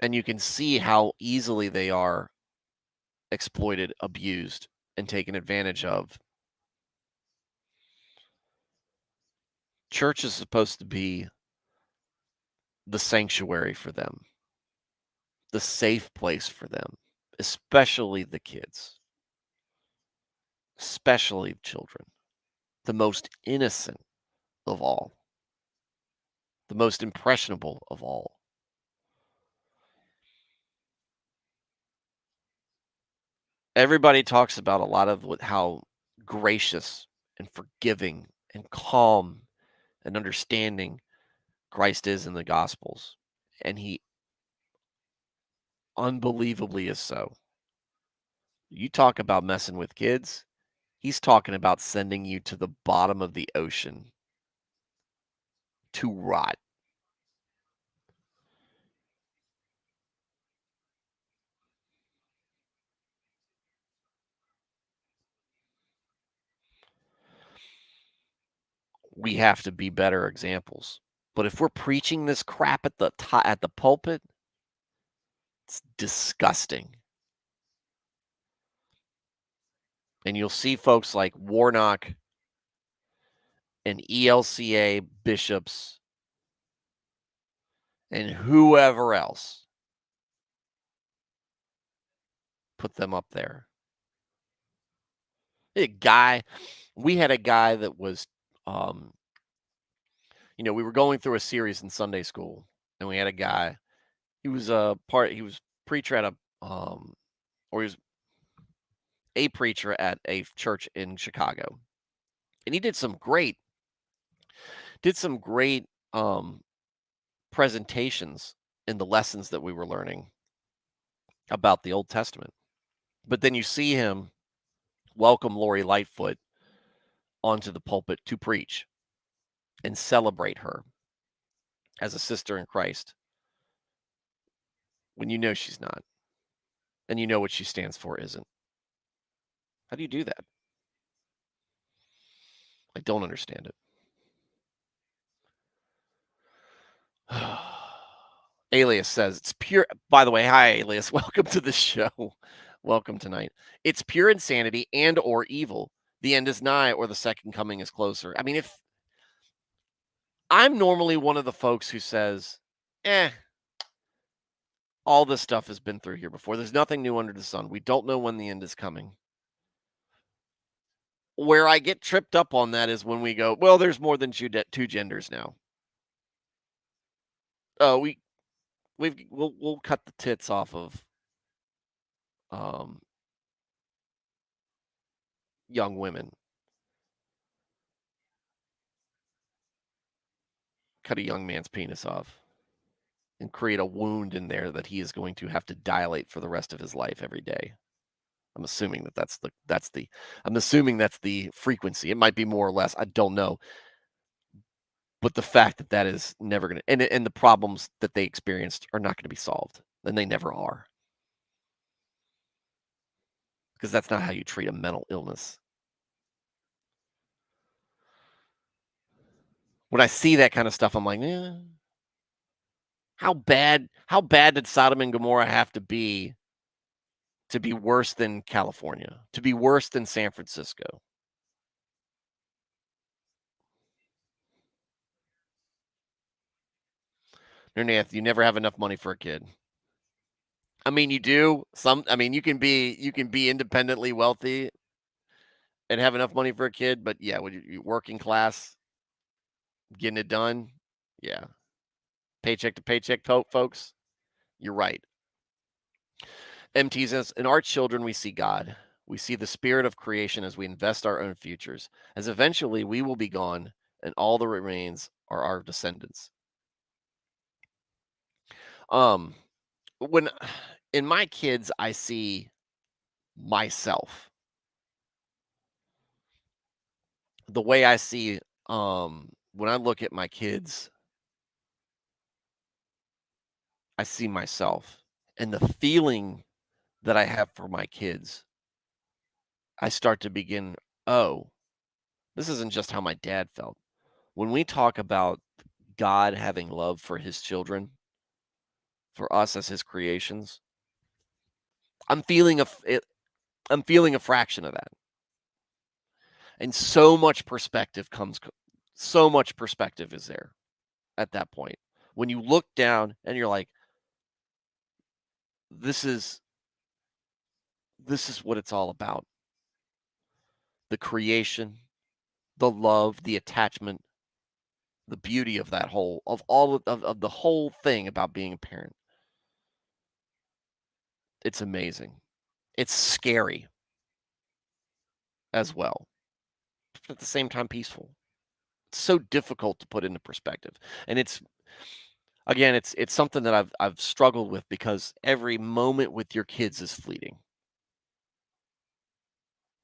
And you can see how easily they are exploited, abused, and taken advantage of. Church is supposed to be the sanctuary for them, the safe place for them, especially the kids, especially children, the most innocent of all, the most impressionable of all. Everybody talks about a lot of how gracious and forgiving and calm and understanding Christ is in the Gospels, and he unbelievably is so. You talk about messing with kids, he's talking about sending you to the bottom of the ocean to rot. We have to be better examples. But if we're preaching this crap at the pulpit, it's disgusting. And you'll see folks like Warnock and ELCA bishops and whoever else put them up there. A guy, we had a guy that was, um, we were going through a series in Sunday school, and we had a guy. He was preacher at or he was a preacher at a church in Chicago, and he did some great presentations in the lessons that we were learning about the Old Testament. But then you see him welcome Lori Lightfoot onto the pulpit to preach and celebrate her as a sister in Christ when you know she's not, and you know what she stands for isn't. How do you do that? I don't understand it. Alias says it's pure. By the way, hi Alias, welcome to the show. Welcome tonight. It's pure insanity and or evil. the end is nigh or the second coming is closer. I mean, if I'm normally one of the folks who says, eh, all this stuff has been through here before. There's nothing new under the sun. We don't know when the end is coming. Where I get tripped up on that is when we go, well, there's more than two genders now. Oh, we'll cut the tits off of um young women, cut a young man's penis off, and create a wound in there that he is going to have to dilate for the rest of his life every day. I'm assuming that's the I'm assuming that's the frequency. It might be more or less. I don't know. But the fact that that is never gonna and the problems that they experienced are not gonna be solved, and they never are, because that's not how you treat a mental illness. When I see that kind of stuff, I'm like, how bad did Sodom and Gomorrah have to be worse than California, to be worse than San Francisco? You never have enough money for a kid. I mean, you do. I mean, you can be independently wealthy and have enough money for a kid, but yeah, when you working class, getting it done, yeah, paycheck to paycheck, folks. You're right. MT says, in our children, we see God. We see the spirit of creation as we invest our own futures, as eventually we will be gone, and all that remains are our descendants. Um, when in my kids, I see myself. The way I see, when I look at my kids, I see myself. And the feeling that I have for my kids, I start to begin, oh, this isn't just how my dad felt. When we talk about God having love for his children, for us as his creations, I'm feeling I'm feeling a fraction of that. And so much perspective is there at that point. When you look down and you're like, this is this is what it's all about. The creation, the love, the attachment, the beauty of that whole of all of the whole thing about being a parent. It's amazing. It's scary as well, but at the same time peaceful. It's so difficult to put into perspective. And it's again, it's something that I've struggled with because every moment with your kids is fleeting.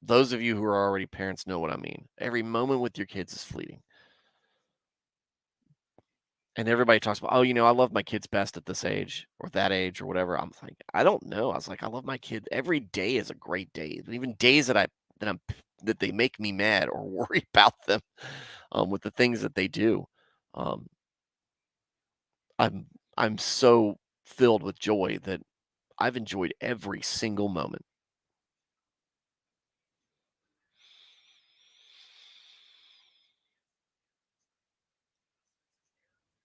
Those of you who are already parents know what I mean. Every moment with your kids is fleeting. And everybody talks about, "Oh, I love my kids best at this age or that age or whatever." I'm like, "I don't know." I was like, "I love my kid. Every day is a great day. Even days that they make me mad or worry about them with the things that they do. Um, I'm I'm so filled with joy that I've enjoyed every single moment.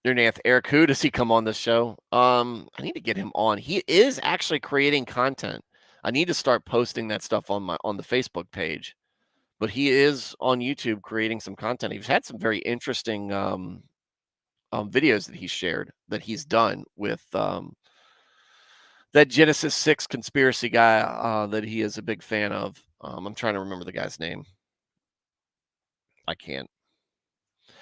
Nath, Eric, who does he come on this show? I need to get him on. He is actually creating content. I need to start posting that stuff on the Facebook page. But he is on YouTube creating some content. He's had some very interesting videos that he's shared that he's done with that Genesis 6 conspiracy guy that he is a big fan of. I'm trying to remember the guy's name. I can't.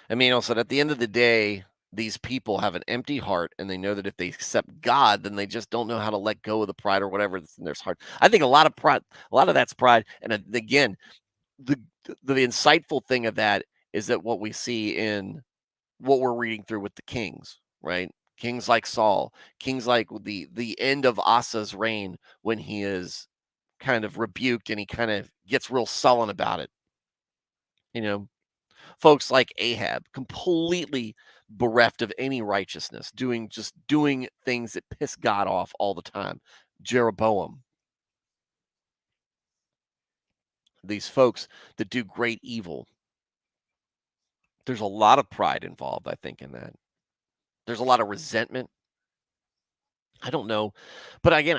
I mean, also at the end of the day, these people have an empty heart, and they know that if they accept God, then they just don't know how to let go of the pride or whatever that's in their heart. I think a lot of pride, a lot of that's pride. And again, the the insightful thing of that is that what we see in what we're reading through with the kings, right? Kings like Saul, kings like the end of Asa's reign when he is kind of rebuked and he kind of gets real sullen about it. You know, folks like Ahab, completely bereft of any righteousness, doing things that piss God off all the time. Jeroboam, these folks that do great evil, there's a lot of pride involved, I think, in that. There's a lot of resentment. I don't know, but again,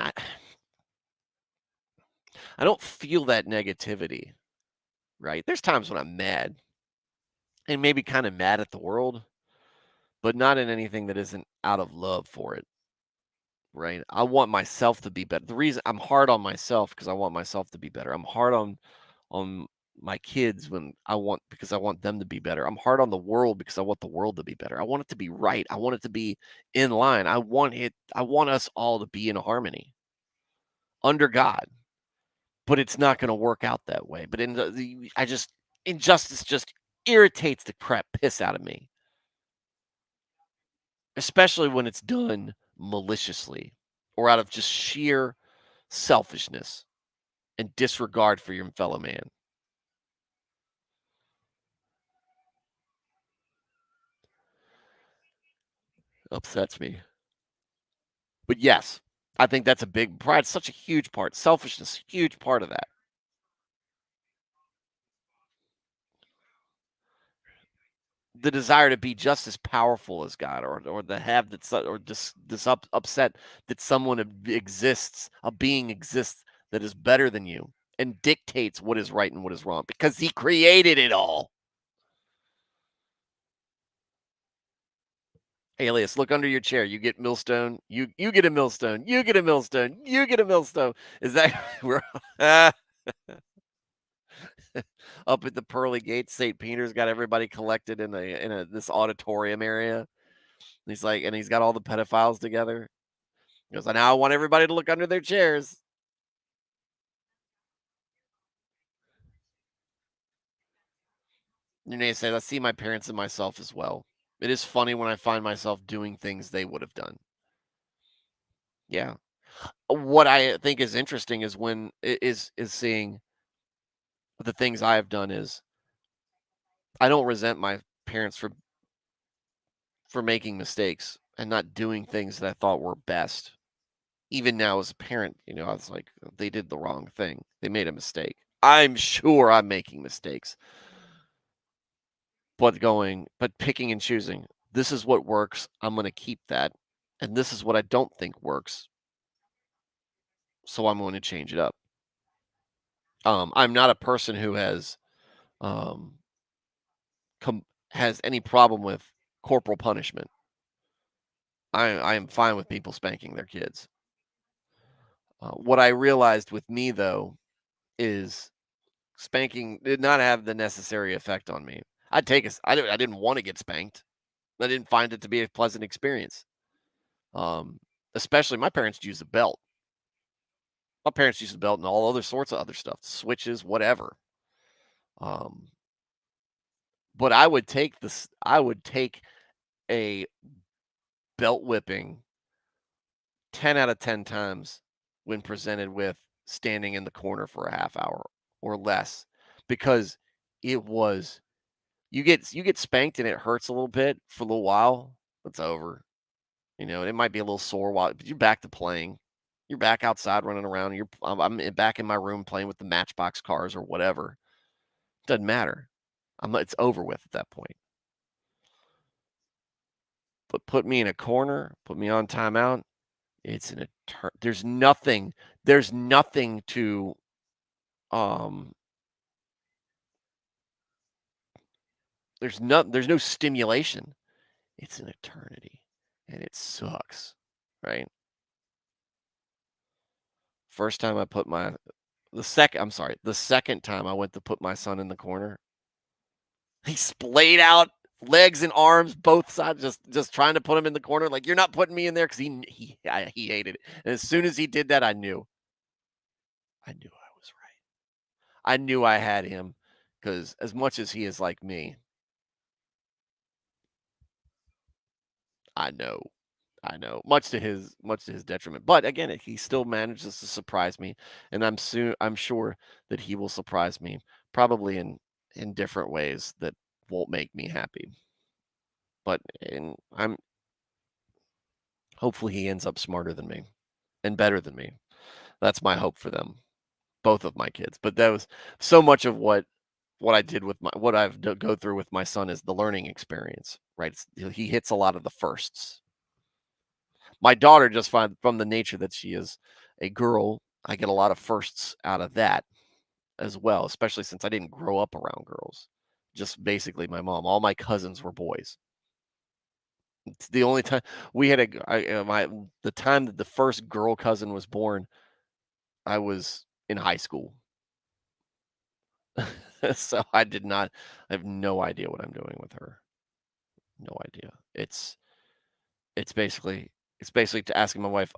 I don't feel that negativity, right? There's times when I'm mad and maybe kind of mad at the world, but not in anything that isn't out of love for it, right? I want myself to be better. The reason I'm hard on myself because I want myself to be better. I'm hard on my kids when I want because I want them to be better. I'm hard on the world because I want the world to be better. I want it to be right. I want it to be in line. I want us all to be in harmony under God. But it's not going to work out that way. But in I just injustice just irritates the crap piss out of me, especially when it's done maliciously or out of just sheer selfishness and disregard for your fellow man. Upsets me. But yes, I think that's a big pride, such a huge part. Selfishness, huge part of that. The desire to be just as powerful as God, or to have that, or just upset that someone exists, a being exists that is better than you and dictates what is right and what is wrong because he created it all. Alias, look under your chair. You get millstone. You get a millstone. You get a millstone. You get a millstone. Is that we're up at the pearly gates? St. Peter's got everybody collected in a this auditorium area. He's like, and he's got all the pedophiles together. He goes, now I want everybody to look under their chairs. You may say, I see my parents and myself as well. It is funny when I find myself doing things they would have done. Yeah. What I think is interesting is is seeing the things I have done is I don't resent my parents for making mistakes and not doing things that I thought were best. Even now as a parent, I was like, they did the wrong thing. They made a mistake. I'm sure I'm making mistakes. But picking and choosing, this is what works, I'm gonna keep that, and this is what I don't think works, so I'm going to change it up. I'm not a person who um, com has any problem with corporal punishment. I am fine with people spanking their kids. What I realized with me, though, is spanking did not have the necessary effect on me. I didn't wanna get spanked. I didn't find it to be a pleasant experience. Um, Especially my parents used a belt. My parents used a belt and all other sorts of other stuff, switches, whatever. Um, but I would take a belt whipping 10 out of 10 times when presented with standing in the corner for a half hour or less because it was you get spanked and it hurts a little bit for a little while. It's over. It might be a little sore while but you're back to playing. You're back outside running around. Back in my room playing with the Matchbox cars or whatever. Doesn't matter. It's over with at that point. But put me in a corner, put me on timeout. It's an there's nothing to um there's no stimulation. It's an eternity and it sucks, right? First time I put my the second time I went to put my son in the corner, he splayed out legs and arms both sides just trying to put him in the corner like you're not putting me in there cuz he hated it. And as soon as he did that I knew I was right. I knew I had him cuz as much as he is like me, I know. I know, much to his detriment. But again, he still manages to surprise me, and I'm sure that he will surprise me, probably in different ways that won't make me happy. But and I'm hopefully he ends up smarter than me and better than me. That's my hope for them. both of my kids, but that was so much of what I did with my what I've go through with my son is the learning experience, right? He hits a lot of the firsts. My daughter just find from the nature that she is a girl, I get a lot of firsts out of that as well, especially since I didn't grow up around girls. Just basically my mom. All my cousins were boys. It's the only time we had the time that the first girl cousin was born, I was in high school. So I have no idea what I'm doing with her. No idea. It's basically it's basically to asking my wife,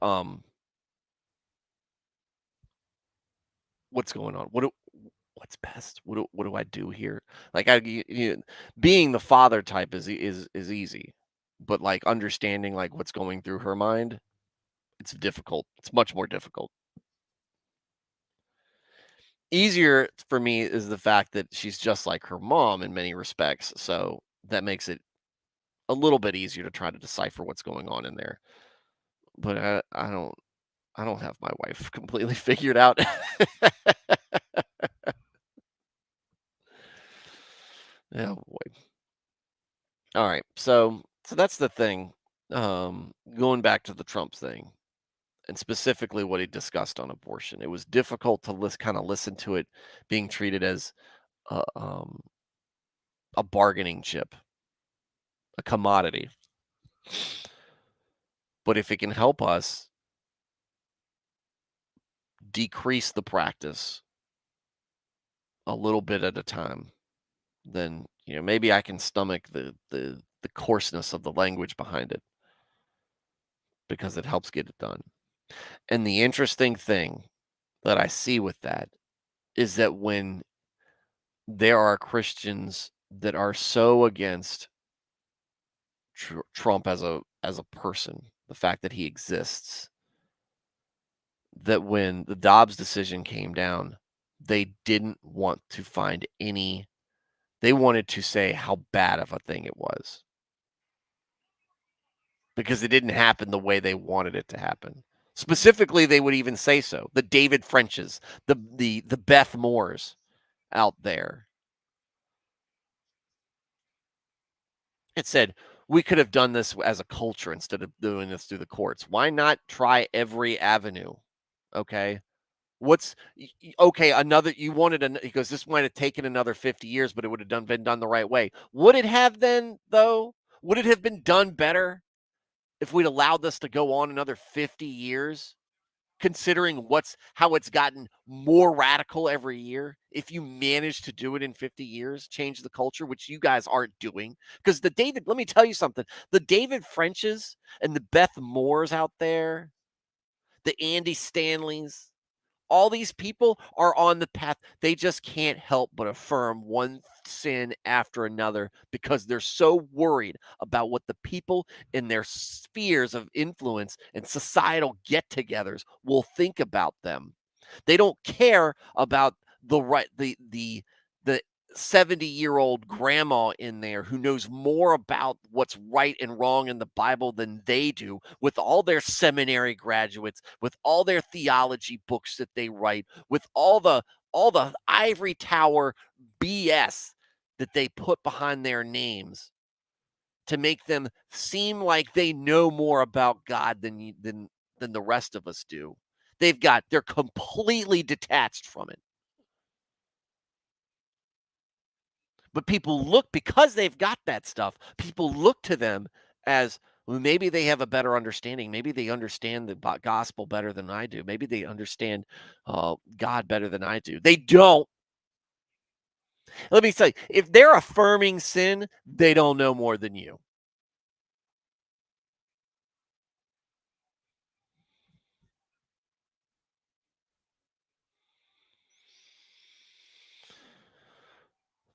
what's going on? What's best? What do I do here? Like being the father type is easy, but like understanding like what's going through her mind, it's difficult. It's much more difficult. Easier for me is the fact that she's just like her mom in many respects, so that makes it a little bit easier to try to decipher what's going on in there. But I don't have my wife completely figured out. Oh boy. All right. So that's the thing. Going back to the Trump thing and specifically what he discussed on abortion. It was difficult to kind of listen to it being treated as a, a bargaining chip, a commodity. But if it can help us decrease the practice a little bit at a time, then maybe I can stomach the coarseness of the language behind it because it helps get it done. And the interesting thing that I see with that is that when there are Christians that are so against Trump as a person, the fact that he exists, that when the Dobbs decision came down, they didn't want to find any. They wanted to say how bad of a thing it was because it didn't happen the way they wanted it to happen. Specifically, they would even say so. The David Frenches, the Beth Moores out there. It said, "We could have done this as a culture instead of doing this through the courts. Why not try every avenue?" Okay? What's okay, another you wanted an he goes, "This might have taken another 50 years, but it would have been done the right way." Would it have then, though? Would it have been done better if we'd allowed this to go on another 50 years? Considering how it's gotten more radical every year, if you manage to do it in 50 years, change the culture, which you guys aren't doing. Because let me tell you something, the David Frenches and the Beth Moores out there, the Andy Stanleys, all these people are on the path. They just can't help but affirm one sin after another because they're so worried about what the people in their spheres of influence and societal get togethers will think about them. They don't care about the 70-year-old grandma in there who knows more about what's right and wrong in the Bible than they do, with all their seminary graduates, with all their theology books that they write, with all the ivory tower BS that they put behind their names to make them seem like they know more about God than the rest of us do. They're completely detached from it. But people look because they've got that stuff, people look to them as, well, maybe they have a better understanding. Maybe they understand the gospel better than I do. Maybe they understand God better than I do. They don't. Let me say, if they're affirming sin, they don't know more than you.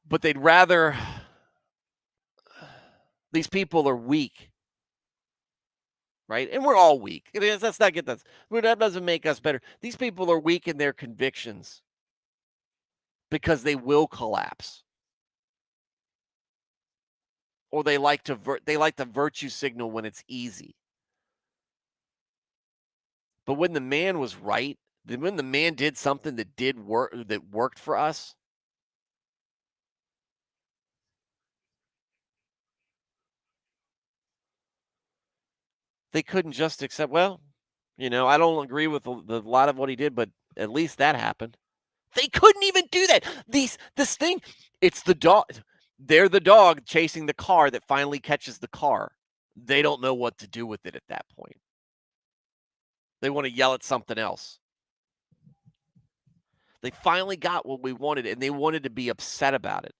But they'd rather, these people are weak, right? And we're all weak. Let's not get that. That doesn't make us better. These people are weak in their convictions because they will collapse. Or they like to virtue signal when it's easy. But when the man was right, Then when the man did something that did work that worked for us, they couldn't just accept, "Well, I don't agree with the lot of what he did, but at least that happened." They couldn't even do that. This thing, it's the dog. They're the dog chasing the car that finally catches the car. They don't know what to do with it at that point. They wanna yell at something else. They finally got what we wanted, and they wanted to be upset about it.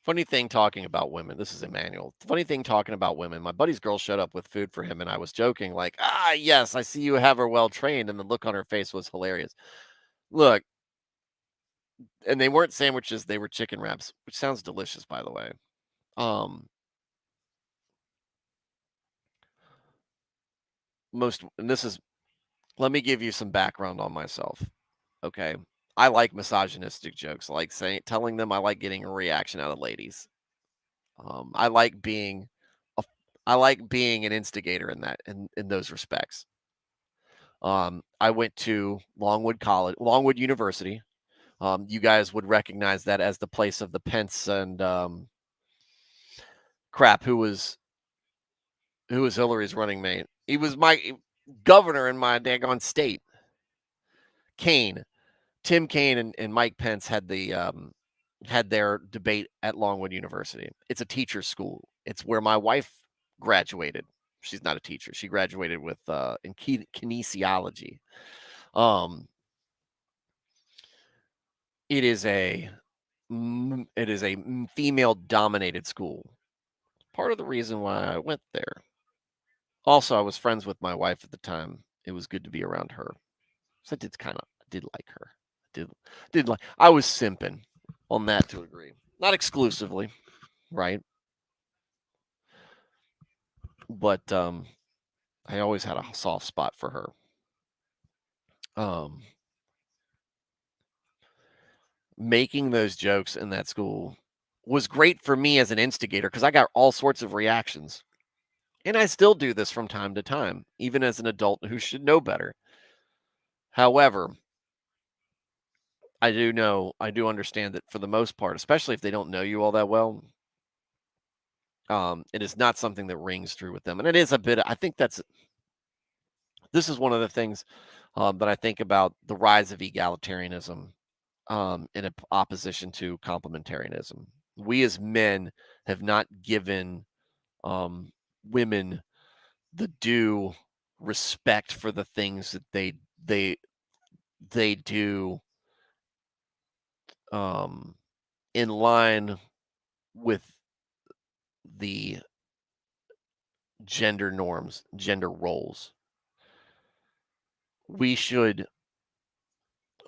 Funny thing talking about women, this is Emmanuel. Funny thing talking about women, my buddy's girl showed up with food for him, and I was joking like, "Ah, yes, I see you have her well trained," and the look on her face was hilarious. Look, and they weren't sandwiches, they were chicken wraps, which sounds delicious, by the way. Um, most and this is let me give you some background on myself, okay? I like misogynistic jokes, I like saying telling them, I like getting a reaction out of ladies. Um, I like being a I like being an instigator in that in those respects. I went to Longwood University. You guys would recognize that as the place of the Pence and crap. Who was Hillary's running mate? He was my governor in my daggone state. Kane, Tim Kaine, and Mike Pence had their debate at Longwood University. It's a teacher's school. It's where my wife graduated. She's not a teacher. She graduated with in kinesiology. Um, it is a female dominated school. Part of the reason why I went there. Also, I was friends with my wife at the time. It was good to be around her. So I did like her. Did did like I was simping on that to a degree. Not exclusively, right? But I always had a soft spot for her. Um, Making those jokes in that school was great for me as an instigator because I got all sorts of reactions. And I still do this from time to time, even as an adult who should know better. However, I do understand that for the most part, especially if they don't know you all that well, it is not something that rings true with them. And it is a bit, I think this is one of the things that I think about the rise of egalitarianism in opposition to complementarianism. We as men have not given um, women the due respect for the things that they they do um, in line with the gender norms, gender roles. We should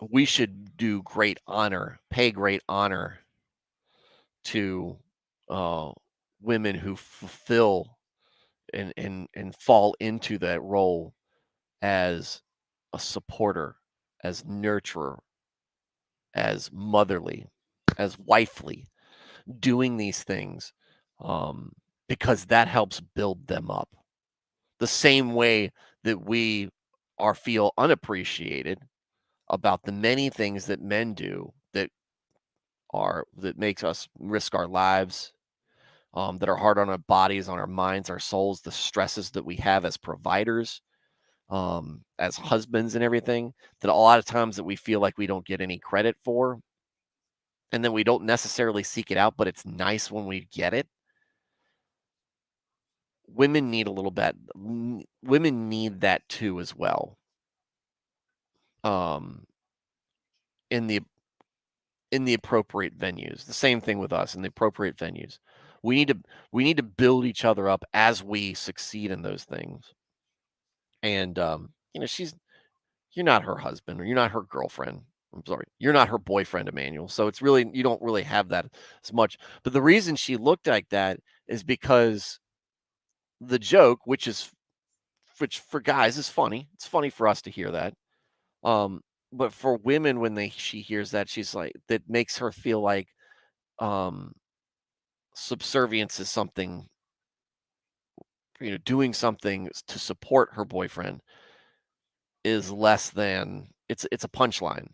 we should do great honor, pay great honor to uh, women who fulfill and fall into that role as a supporter, as nurturer, as motherly, as wifely, doing these things um, because that helps build them up. The same way that we are feel unappreciated about the many things that men do that makes us risk our lives, that are hard on our bodies, on our minds, our souls, the stresses that we have as providers, as husbands and everything, that a lot of times that we feel like we don't get any credit for, and then we don't necessarily seek it out, but it's nice when we get it. Women need a little bit. Women need that too as well. Um, in the appropriate venues. The same thing with us in the appropriate venues. We need to we need to build each other up as we succeed in those things. And you're not her husband or you're not her girlfriend. I'm sorry, you're not her boyfriend, Emmanuel. So it's really you don't really have that as much. But the reason she looked like that is because the joke, which for guys is funny. It's funny for us to hear that. Um, but for women, when she hears that, she's like, that makes her feel like um, subservience is something, doing something to support her boyfriend is less than it's a punchline.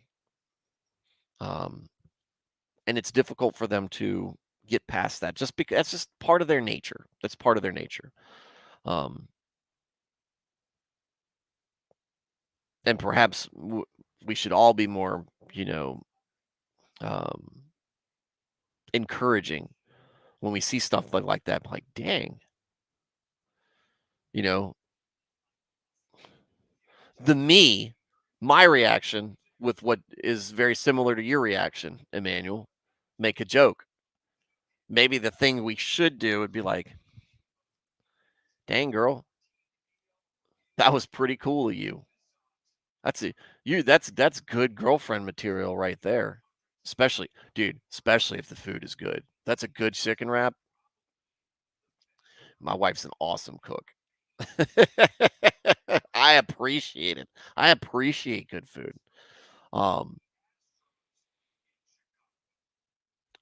Um, and it's difficult for them to get past that just because that's just part of their nature. That's part of their nature. Um, and perhaps we should all be more, you know, um, encouraging when we see stuff like that. Like, dang, you know, the me, my reaction with what is very similar to your reaction, Emmanuel, make a joke. Maybe the thing we should do would be like, dang, girl, that was pretty cool of you. That's it. That's good girlfriend material right there. Especially, dude, especially if the food is good. That's a good chicken wrap. My wife's an awesome cook. I appreciate it. I appreciate good food. Um,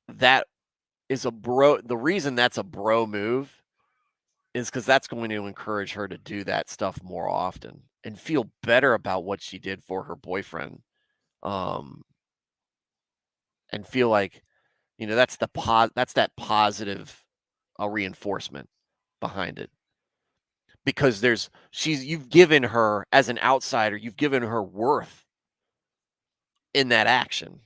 that is a bro. The reason that's a bro move is because that's going to encourage her to do that stuff more often and feel better about what she did for her boyfriend. Um, and feel like, that's that positive reinforcement behind it because you've given her as an outsider, you've given her worth in that action,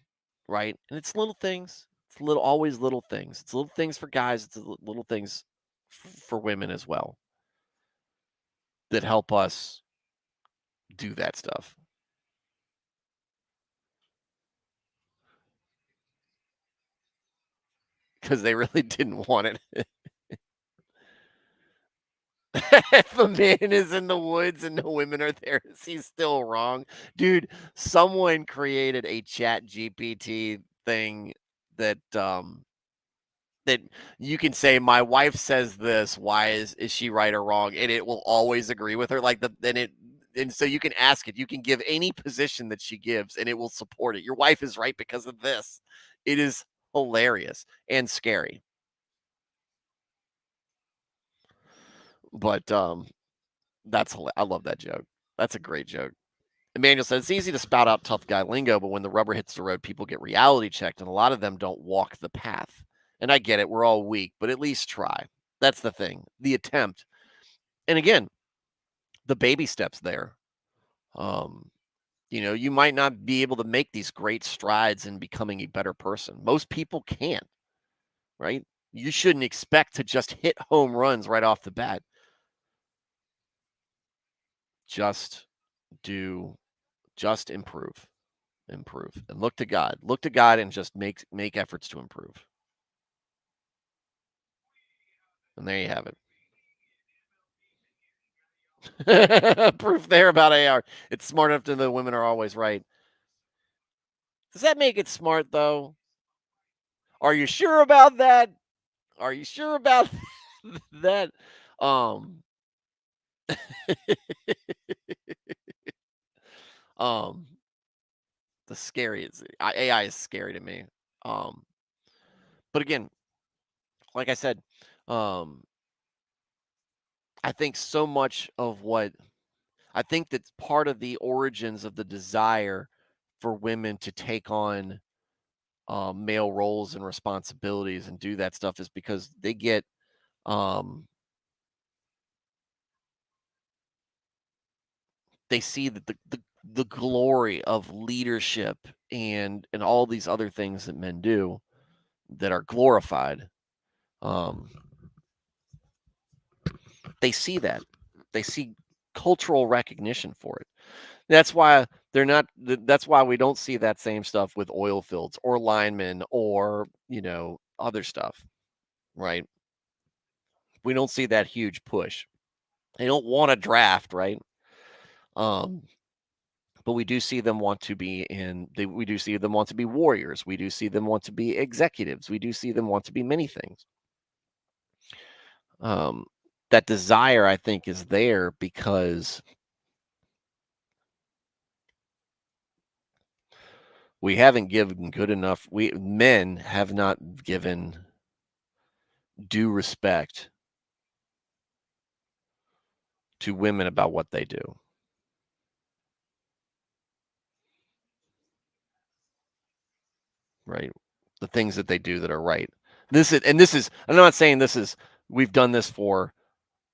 right? And it's little things. It's always little things. It's little things for guys. It's little things for women as well that help us do that stuff because they really didn't want it. If a man is in the woods and no women are there, is he still wrong? Dude, someone created a chat GPT thing that that you can say, my wife says this, why is she right or wrong? And it will always agree with her. Like the then it and so you can ask it, you can give any position that she gives and it will support it. Your wife is right because of this. It is hilarious and scary. But I love that joke. That's a great joke. Emmanuel said it's easy to spout out tough guy lingo, but when the rubber hits the road, people get reality checked, and a lot of them don't walk the path. And I get it, we're all weak, but at least try. That's the thing, the attempt. And again, the baby steps there. Um, you might not be able to make these great strides in becoming a better person. Most people can't, right? You shouldn't expect to just hit home runs right off the bat. Just do, just improve, and look to God. Look to God and just make efforts to improve. And there you have it. Proof there about AR. It's smart enough to know women are always right. Does that make it smart though? Are you sure about that? Are you sure about that? Um, um, the scary is AI is scary to me. Um, but again, like I said, um, I think so much of what I think that's part of the origins of the desire for women to take on male roles and responsibilities and do that stuff is because um, they see that the glory of leadership and all these other things that men do that are glorified. Um, they see that they see cultural recognition for it. That's why they're not. That's why we don't see that same stuff with oil fields or linemen or other stuff, right? We don't see that huge push. They don't want to draft, right? Um, but we do see them want to be we do see them want to be warriors. We do see them want to be executives. We do see them want to be many things. Um, that desire, I think, is there because we haven't given good enough we men have not given due respect to women about what they do, right? The things that they do that are right. This is I'm not saying this is we've done this for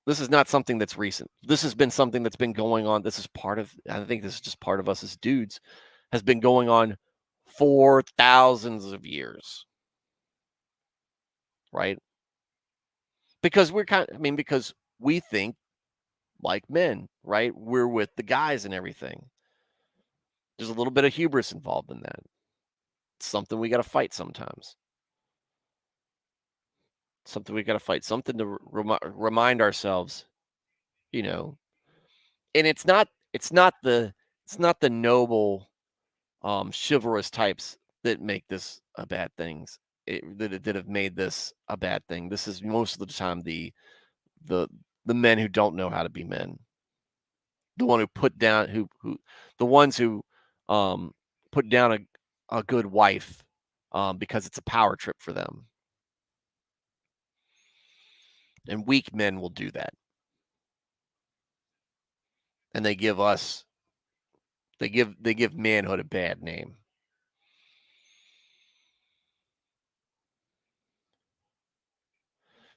this is not something that's recent. This has been something that's been going on. This is part of I think this is just part of us as dudes has been going on for thousands of years, right? Because we're kind I mean because we think like men, right? We're with the guys and everything. There's a little bit of hubris involved in that. It's something we got to fight sometimes. Something we got to fight. Something to remind ourselves, you know. And it's not the noble chivalrous types that make this a bad things. That have made this a bad thing. This is most of the time the the men who don't know how to be men. The one who put down who the ones who put down a good wife because it's a power trip for them. And weak men will do that. And they give manhood a bad name.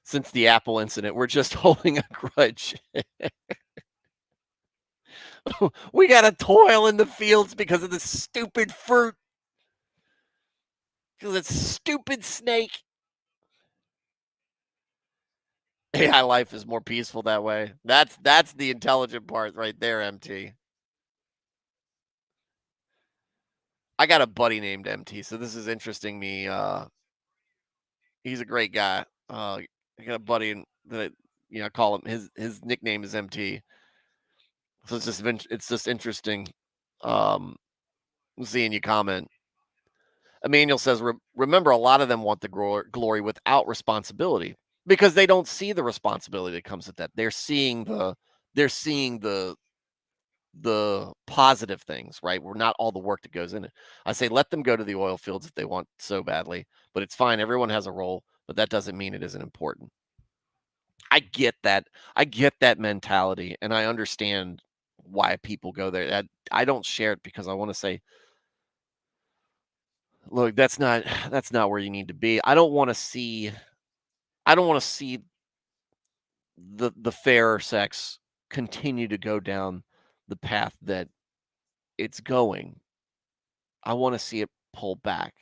Since the Apple incident, we're just holding a grudge. We got to toil in the fields because of the stupid fruit, because of stupid snake. AI life is more peaceful that way. That's the intelligent part right there, MT. I got a buddy named MT, so this is interesting me. He's a great guy. I got a buddy that I call him his nickname is MT. So it's just interesting seeing you comment. Emmanuel says, remember, a lot of them want the glory without responsibility because they don't see the responsibility that comes with that. They're seeing the positive things, right? We're not all the work that goes in it. I say let them go to the oil fields if they want so badly, but it's fine. Everyone has a role, but that doesn't mean it isn't important. I get that. I get that mentality, and I understand why people go there. I don't share it because I want to say, look, that's not where you need to be. I don't want to see the fairer sex continue to go down the path that it's going. I want to see it pull back.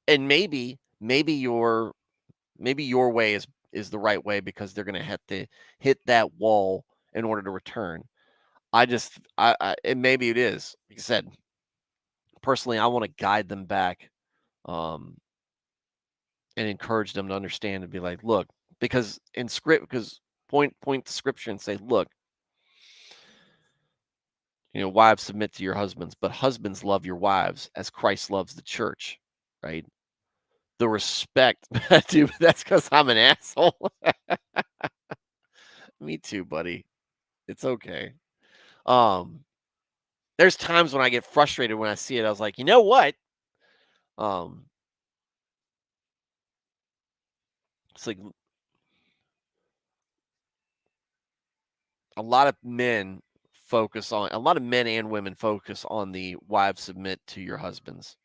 And maybe your way is the right way because they're going to have to hit that wall in order to return. I and maybe it is. Like I said, personally, I want to guide them back, um, and encourage them to understand and be like, look, because point to scripture and say, look, wives submit to your husbands, but husbands love your wives as Christ loves the church, right? The respect, dude. That's because I'm an asshole. Me too, buddy. It's okay. Um, there's times when I get frustrated when I see it. I was like, you know what? Um, it's like a lot of men and women focus on the wives submit to your husbands.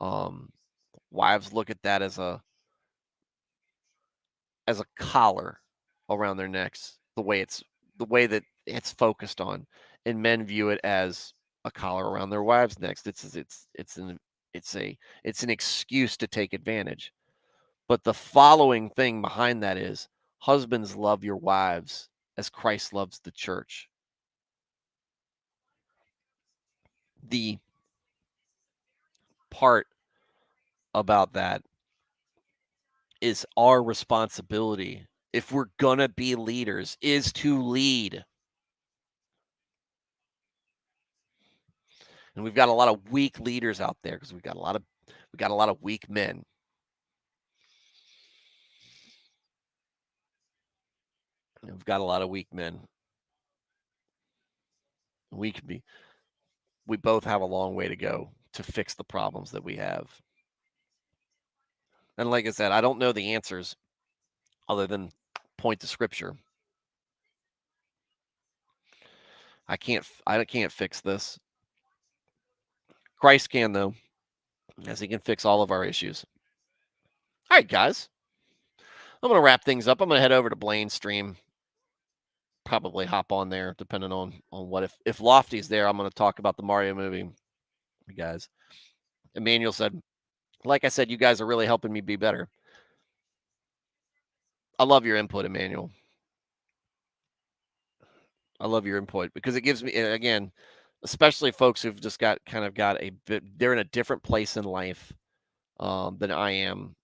Um, wives look at that as a collar around their necks, the way that it's focused on, and men view it as a collar around their wives' necks. It's a it's an excuse to take advantage. But the following thing behind that is husbands love your wives as Christ loves the church. The part about that is our responsibility if we're gonna be leaders is to lead. And we've got a lot of weak leaders out there because we got a lot of weak men. We've got a lot of weak men. We could be we both have a long way to go to fix the problems that we have. And like I said, I don't know the answers other than point to scripture. I can't fix this. Christ can though, as he can fix all of our issues. All right, guys. I'm going to wrap things up. I'm going to head over to Blaine's stream. Probably hop on there depending on what if Lofty's there, I'm going to talk about the Mario movie, guys. Emmanuel said, like I said, you guys are really helping me be better. I love your input, Emmanuel. I love your input because it gives me, again, especially folks who've just got a bit, they're in a different place in life than I am,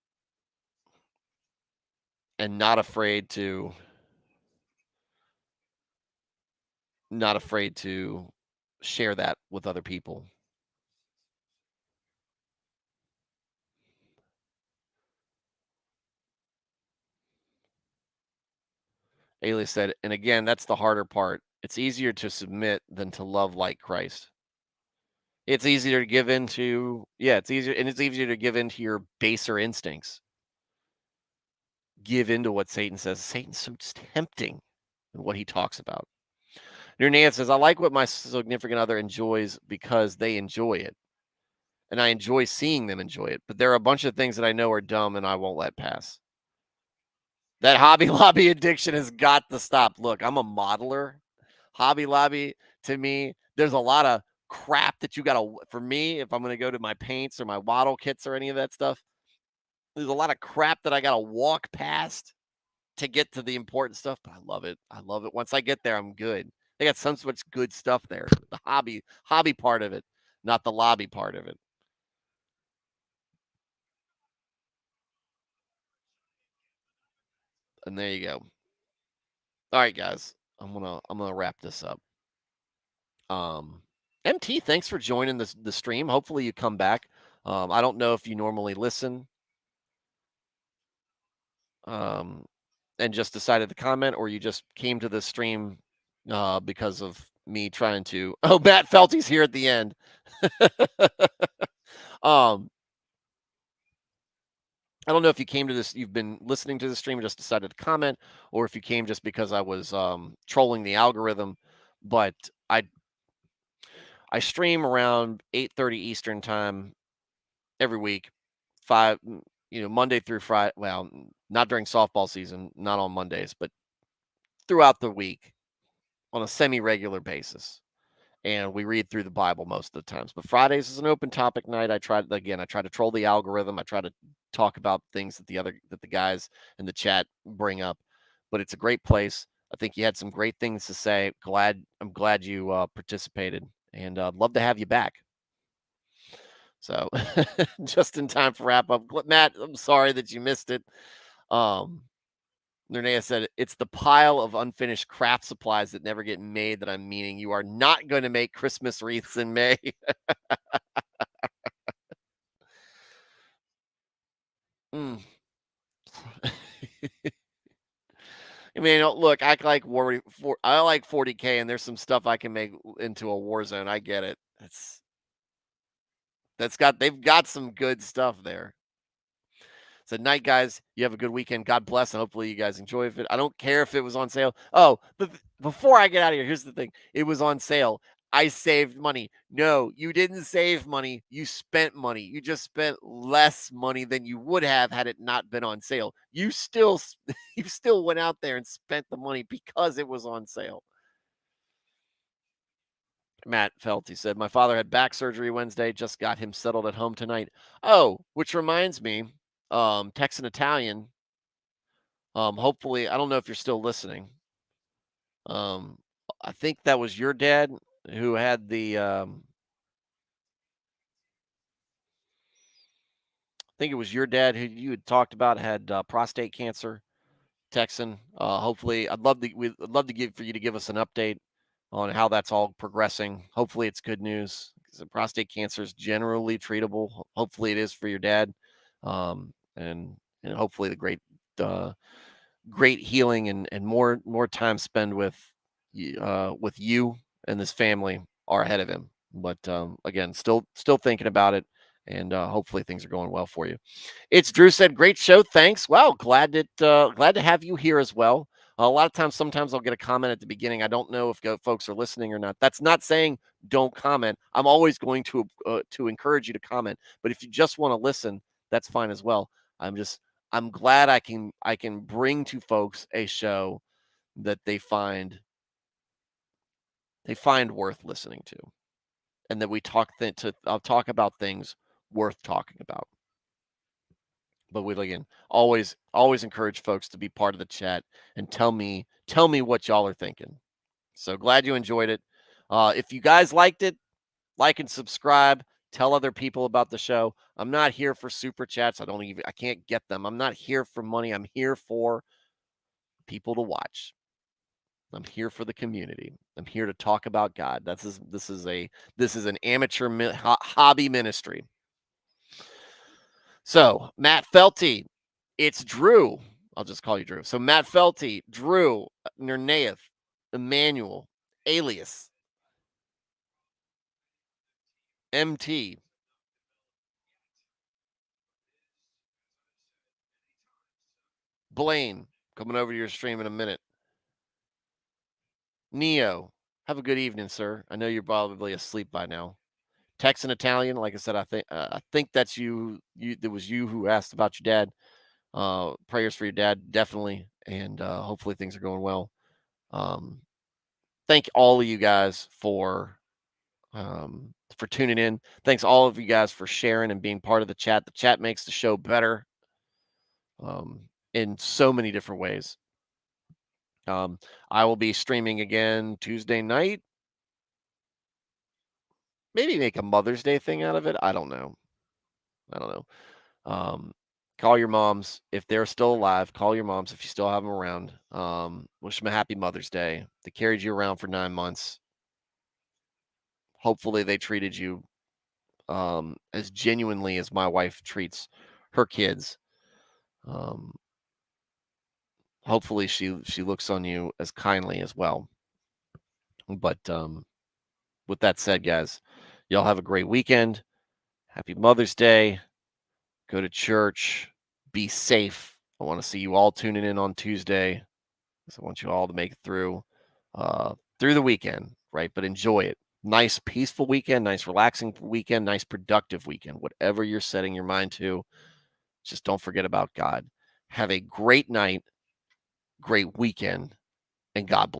and not afraid to share that with other people. Ayla said, and again, that's the harder part. It's easier to submit than to love like Christ. It's easier to give into, yeah, it's easier to give into your baser instincts. Give into what Satan says. Satan's so tempting in what he talks about. Your Nan says, I like what my significant other enjoys because they enjoy it. And I enjoy seeing them enjoy it. But there are a bunch of things that I know are dumb and I won't let pass. That Hobby Lobby addiction has got to stop. Look, I'm a modeler. Hobby Lobby, to me, there's a lot of crap that you got to, for me, if I'm going to go to my paints or my model kits or any of that stuff, there's a lot of crap that I got to walk past to get to the important stuff. But I love it. I love it. Once I get there, I'm good. They got so much good stuff there. The hobby part of it, not the lobby part of it. And there you go. All right, guys. I'm gonna wrap this up. MT, thanks for joining the stream. Hopefully you come back. I don't know if you normally listen, um, and just decided to comment, or you just came to the stream because of me trying to. Oh, Matt Felty's here at the end. um, I don't know if you came to this. You've been listening to the stream and just decided to comment, or if you came just because I was trolling the algorithm. But I stream around 8:30 Eastern time every week, Monday through Friday. Well, not during softball season, not on Mondays, but throughout the week on a semi-regular basis. And we read through the Bible most of the times. But Fridays is an open topic night. I try to troll the algorithm. I try to talk about things that the guys in the chat bring up. But it's a great place. I think you had some great things to say. I'm glad you participated, and I'd love to have you back. So just in time for wrap up. Matt, I'm sorry that you missed it. Nernea said, it's the pile of unfinished craft supplies that never get made that I'm meaning. You are not going to make Christmas wreaths in May. Mm. I mean, look, I like 40K, and there's some stuff I can make into a war zone. I get it. They've got some good stuff there. So night, guys. You have a good weekend. God bless, and hopefully you guys enjoy it. I don't care if it was on sale. Oh, but before I get out of here, here's the thing. It was on sale. I saved money. No, you didn't save money. You spent money. You just spent less money than you would have had it not been on sale. You still you still went out there and spent the money because it was on sale. Matt Felty said, my father had back surgery Wednesday, just got him settled at home tonight. Oh, which reminds me, Texan Italian. Hopefully, I don't know if you're still listening. Um, I think that was your dad who had I think it was your dad who you had talked about had prostate cancer. Texan. Hopefully, I'd love to give for you to give us an update on how that's all progressing. Hopefully, it's good news because prostate cancer is generally treatable. Hopefully, it is for your dad, and hopefully the great healing and more time spent with you and this family are ahead of him. But again, still thinking about it, and hopefully things are going well for you. It's Drew said, "Great show, thanks." Wow, glad to have you here as well. A lot of times, sometimes I'll get a comment at the beginning. I don't know if folks are listening or not. That's not saying don't comment. I'm always going to encourage you to comment. But if you just want to listen, that's fine as well. I'm glad I can bring to folks a show that they find worth listening to, and that we I'll talk about things worth talking about. But we again always encourage folks to be part of the chat and tell me what y'all are thinking. So glad you enjoyed it. If you guys liked it, like and subscribe. Tell other people about the show. I'm not here for super chats. I can't get them. I'm not here for money. I'm here for people to watch. I'm here for the community. I'm here to talk about God. This is an amateur hobby ministry. So, Matt Felty, it's Drew. I'll just call you Drew. So, Matt Felty, Drew, Nernaev, Emmanuel, Alias, MT, Blaine, coming over to your stream in a minute. Neo, have a good evening, sir. I know you're probably asleep by now. Texan Italian, like I said, I think that's you. That was you who asked about your dad. Prayers for your dad, definitely, and hopefully things are going well. Thank all of you guys for tuning in. Thanks all of you guys for sharing and being part of the chat. The chat makes the show better um, in so many different ways. I will be streaming again Tuesday night. Maybe make a Mother's Day thing out of it. I don't know. Call your moms if they're still alive. Call your moms if you still have them around. Wish them a happy Mother's Day. They carried you around for 9 months. Hopefully, they treated you as genuinely as my wife treats her kids. Um, Hopefully, she looks on you as kindly as well. But with that said, guys, y'all have a great weekend. Happy Mother's Day. Go to church. Be safe. I want to see you all tuning in on Tuesday. So I want you all to make it through the weekend, right? But enjoy it. Nice, peaceful weekend, nice, relaxing weekend, nice, productive weekend. Whatever you're setting your mind to, just don't forget about God. Have a great night, great weekend, and God bless.